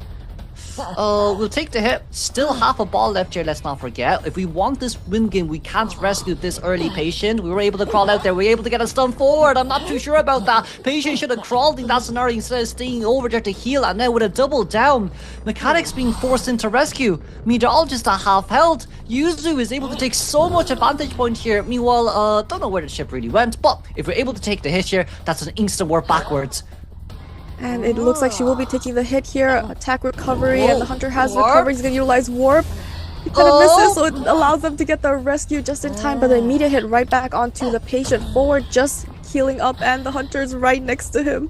We'll take the hit. Still half a ball left here, let's not forget. If we want this win game, we can't rescue this early patient. We were able to crawl out there. We were able to get a stun forward. I'm not too sure about that. Patient should have crawled in that scenario instead of staying over there to heal. And now with a double down, mechanics being forced into rescue. Meteorologist at half health. Yuzu is able to take so much advantage point here. Meanwhile, don't know where the ship really went, but if we're able to take the hit here, that's an instant warp backwards. And it looks like she will be taking the hit here. Attack recovery, and the hunter has recovery. He's going to utilize warp. He kind of misses, so it allows them to get the rescue just in time, but the immediate hit right back onto the patient. Forward just healing up, and the hunter's right next to him.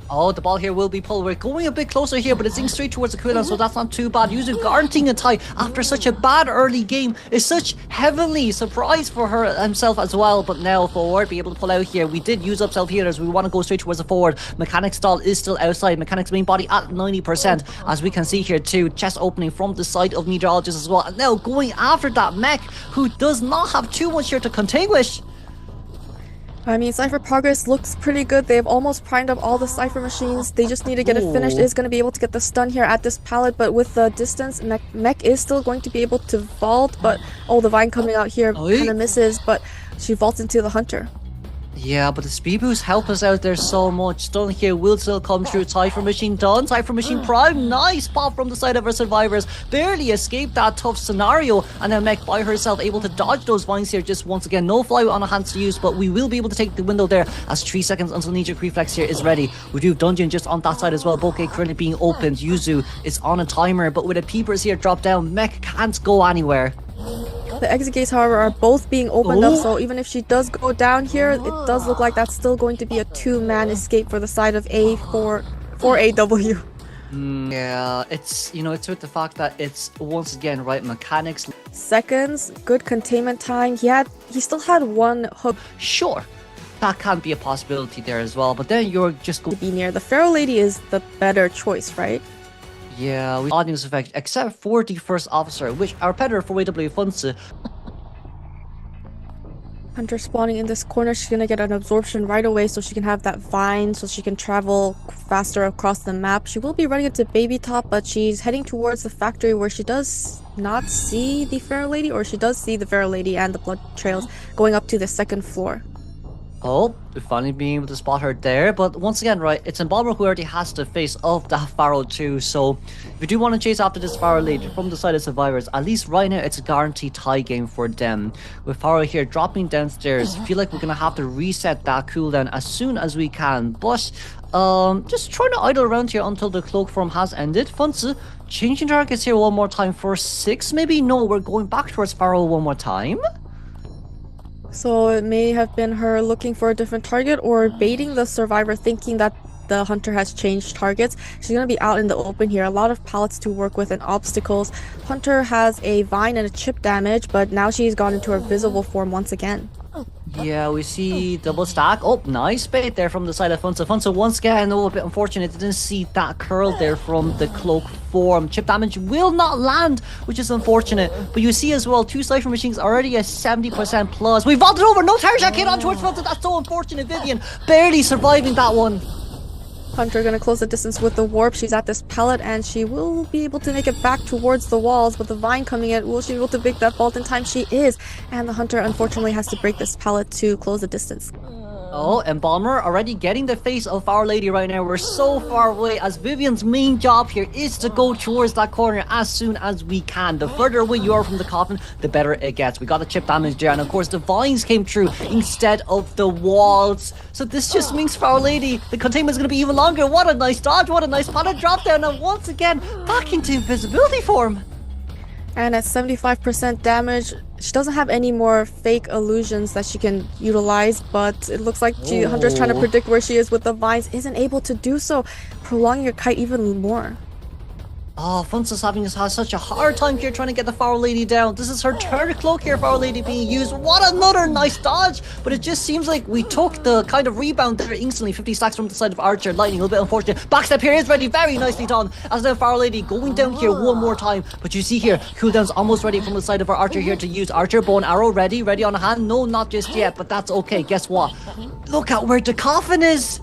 Oh, the ball here will be pulled. We're going a bit closer here, but it's in straight towards the Cueist, so that's not too bad. Yuzu guaranteeing a tie after such a bad early game is such heavenly surprise for himself as well. But now forward, be able to pull out here. We did use up self-healers. We want to go straight towards the forward. Mechanics stall is still outside. Mechanics main body at 90%, as we can see here too. Chest opening from the side of Meteorologist as well. And now going after that mech, who does not have too much here to continguish. I mean, Cypher progress looks pretty good. They've almost primed up all the Cypher machines. They just need to get it finished. Is going to be able to get the stun here at this pallet, but with the distance, Mech is still going to be able to vault, but the vine coming out here kind of misses, but she vaults into the hunter. Yeah, but the speed boost help us out there so much. Stun here will still come through. Cypher Machine done. Cypher Machine Prime. Nice pop from the side of our survivors. Barely escaped that tough scenario. And then Mech by herself able to dodge those vines here just once again. No fly on a hands to use, but we will be able to take the window there as 3 seconds until knee-jerk reflex here is ready. We do have Dungeon just on that side as well. Bokeh currently being opened. Yuzu is on a timer, but with the peepers here drop down, Mech can't go anywhere. The exit gates, however, are both being opened up, so even if she does go down here, it does look like that's still going to be a 2-man escape for the side of A for AW. Yeah, it's, you know, it's with the fact that it's, once again, right, mechanics. Seconds, good containment time. He still had one hook Sure, that can be a possibility there as well, but then you're just to going be near. The Pharaoh Lady is the better choice, right? yeah, audience effect, except for the first officer, which our Peddler for YW Funse. Hunter spawning in this corner, she's gonna get an absorption right away so she can have that vine so she can travel faster across the map. She will be running into Baby Top, but she's heading towards the factory where she does not see the Pharaoh Lady, or she does see the Pharaoh Lady and the blood trails going up to the 2nd floor. Oh, we're finally being able to spot her there, but once again, right, it's Embalmer who already has the face of that Pharaoh too, so if you do want to chase after this Pharaoh Lady from the side of survivors, at least right now it's a guaranteed tie game for them. With Pharaoh here dropping downstairs, I feel like we're going to have to reset that cooldown as soon as we can, but just trying to idle around here until the cloak form has ended. Funse, changing targets here one more time for 6, maybe? No, we're going back towards Pharaoh one more time. So it may have been her looking for a different target or baiting the survivor thinking that the hunter has changed targets. She's going to be out in the open here. A lot of pallets to work with and obstacles. Hunter has a vine and a chip damage, but now she's gone into her visible form once again. Yeah, we see double stack. Oh, nice bait there from the side of Funse. Funse once again, a bit unfortunate, didn't see that curl there from the cloak form. Chip damage will not land, which is unfortunate. But you see as well, 2 Cypher Machines already at 70% plus. We vaulted over, no Terror Shot hit on towards Funse. That's so unfortunate. Vivian barely surviving that one. Hunter gonna close the distance with the warp. She's at this pallet and she will be able to make it back towards the walls, but the vine coming in, will she be able to make that vault in time? She is, and the hunter unfortunately has to break this pallet to close the distance. Oh, Embalmer already getting the face of Our Lady right now. We're so far away as Vivian's main job here is to go towards that corner as soon as we can. The further away you are from the coffin, the better it gets. We got the chip damage there, and of course the vines came through instead of the walls. So this just means for Our Lady, the containment is going to be even longer. What a nice dodge, what a nice pallet drop down, and once again, back into invisibility form. And at 75% damage, she doesn't have any more fake illusions that she can utilize, but it looks like Hunter's trying to predict where she is with the vines, isn't able to do so, prolonging her kite even more. Oh, Funse has such a hard time here trying to get the Pharaoh Lady down. This is her 3rd cloak here, Pharaoh Lady being used. What another nice dodge! But it just seems like we took the kind of rebound there instantly. 50 stacks from the side of Archer. Lightning, a little bit unfortunate. Backstep here is ready. Very nicely done. As the Pharaoh Lady going down here one more time. But you see here, cooldown's almost ready from the side of our Archer here to use. Archer, bow and arrow, ready on a hand. No, not just yet, but that's okay. Guess what? Look at where the coffin is!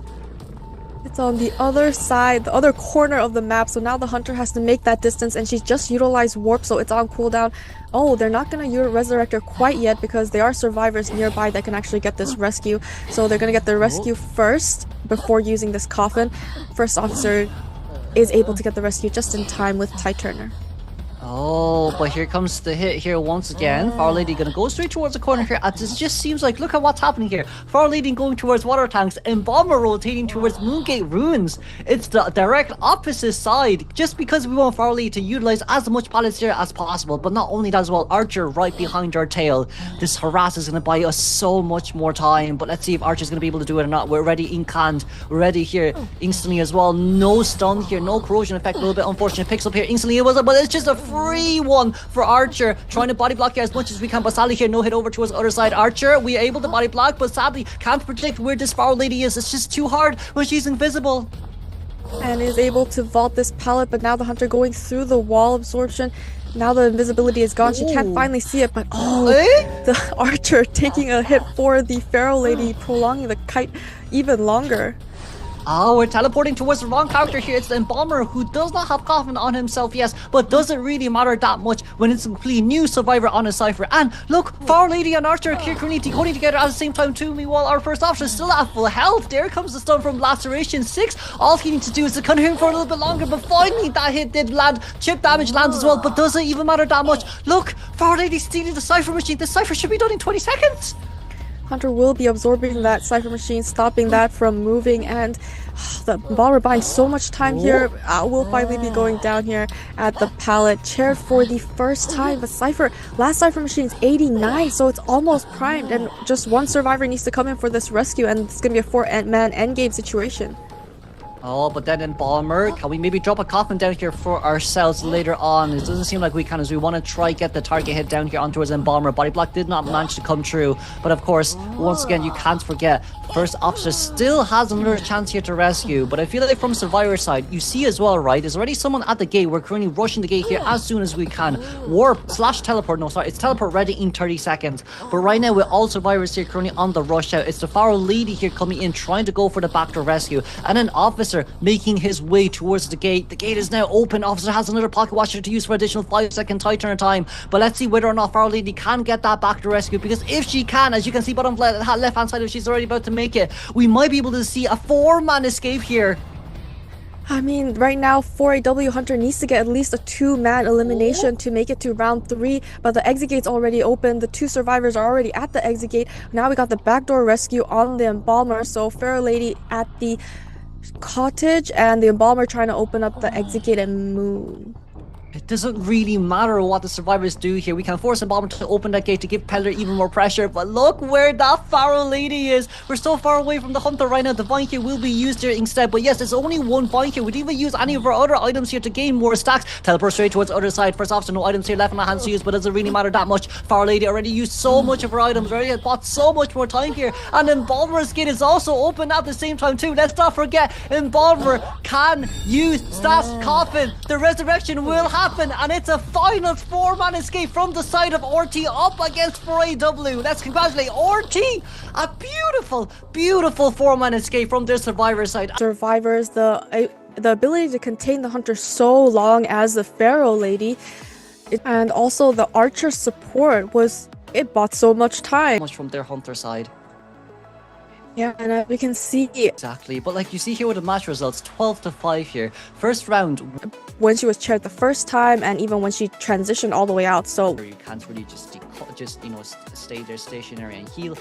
It's on the other side, the other corner of the map, so now the hunter has to make that distance, and she's just utilized warp, so it's on cooldown. Oh, they're not going to resurrect her quite yet because there are survivors nearby that can actually get this rescue, so they're going to get the rescue first before using this coffin. First officer is able to get the rescue just in time with Ty Turner. Oh, but here comes the hit here once again. Pharaoh Lady gonna go straight towards the corner here. It just seems like, look at what's happening here. Pharaoh Lady going towards water tanks, and Bomber rotating towards Moongate ruins. It's the direct opposite side, just because we want Pharaoh Lady to utilize as much pallets here as possible. But not only that as well, Archer right behind our tail. This harass is gonna buy us so much more time, but let's see if Archer's gonna be able to do it or not. We're ready in canned. We're ready here instantly as well. No stun here, no corrosion effect, a little bit unfortunate. Picks up here instantly, but it's just a free one for Archer, trying to body block here as much as we can, but sadly here no hit over towards the other side. Archer, we are able to body block, but sadly can't predict where this Pharaoh Lady is. It's just too hard when she's invisible. And is able to vault this pallet, but now the hunter going through the wall absorption. Now the invisibility is gone. She can't finally see it, but the Archer taking a hit for the Pharaoh Lady, prolonging the kite even longer. Oh, we're teleporting towards the wrong character here. It's the Embalmer, who does not have Coffin on himself, yes, but doesn't really matter that much when it's a completely new survivor on a Cypher. And look, Far Lady and Archer here currently decoding together at the same time too. Meanwhile, our first officer is still at full health. There comes the stun from Laceration 6. All he needs to do is to continue for a little bit longer, but finally that hit did land. Chip damage lands as well, but doesn't even matter that much. Look, Far Lady stealing the Cypher machine. The Cypher should be done in 20 seconds. Hunter will be absorbing that Cypher machine, stopping that from moving, and the Embalmer buying so much time here. Will finally be going down here at the pallet chair for the first time. But last Cypher machine is 89, so it's almost primed, and just one survivor needs to come in for this rescue, and it's going to be a 4-man endgame situation. Oh, but then Embalmer, can we maybe drop a coffin down here for ourselves later on? It doesn't seem like we can, as we want to try get the target hit down here onto his Embalmer. Body block did not manage to come true. But of course, once again, you can't forget, first officer still has another chance here to rescue. But I feel like from Survivor side, you see as well, right? There's already someone at the gate. We're currently rushing the gate here as soon as we can. Warp/teleport. No, sorry, it's teleport ready in 30 seconds. But right now, with all survivors here currently on the rush out, it's the Pharaoh Lady here coming in, trying to go for the backdoor rescue. And an officer making his way towards the gate. The gate is now open. Officer has another pocket watcher to use for additional 5-second tie turn time. But let's see whether or not Pharaoh Lady can get that backdoor rescue, because if she can, as you can see bottom left hand side, if she's already about to make it, we might be able to see a 4-man escape here. I mean, right now, 4AW Hunter needs to get at least a 2-man elimination to make it to round 3, but the exit gate's already open. The 2 survivors are already at the exit gate. Now we got the backdoor rescue on the Embalmer, so Pharaoh Lady at the cottage and the Embalmer trying to open up the exit gate and move. It doesn't really matter what the survivors do here. We can force Embalmer to open that gate to give Peddler even more pressure. But look where that Pharaoh Lady is. We're so far away from the Hunter right now. The Vine here will be used here instead. But yes, there's only one Vine here. We'd even use any of our other items here to gain more stacks. Teleport straight towards the other side. First officer, no items here left in our hands to use, but it doesn't really matter that much. Pharaoh Lady already used so much of her items. Already has bought so much more time here. And Embalmer's gate is also open at the same time too. Let's not forget, Embalmer can use Stash Coffin. The resurrection will happen, and it's a final 4-man escape from the side of RT up against 4AW. Let's congratulate RT. A beautiful, beautiful 4-man escape from their survivor side. Survivors, the ability to contain the Hunter so long as the Pharaoh Lady, and also the Archer support it bought so much time. Much from their Hunter side. Yeah, and we can see exactly. But like you see here with the match results, 12-5 here. First round, when she was chaired the first time, and even when she transitioned all the way out. So you can't really just stay there stationary and heal.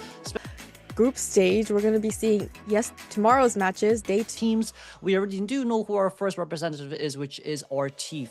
Group stage, we're going to be seeing tomorrow's matches, day 2 teams. We already do know who our first representative is, which is RT.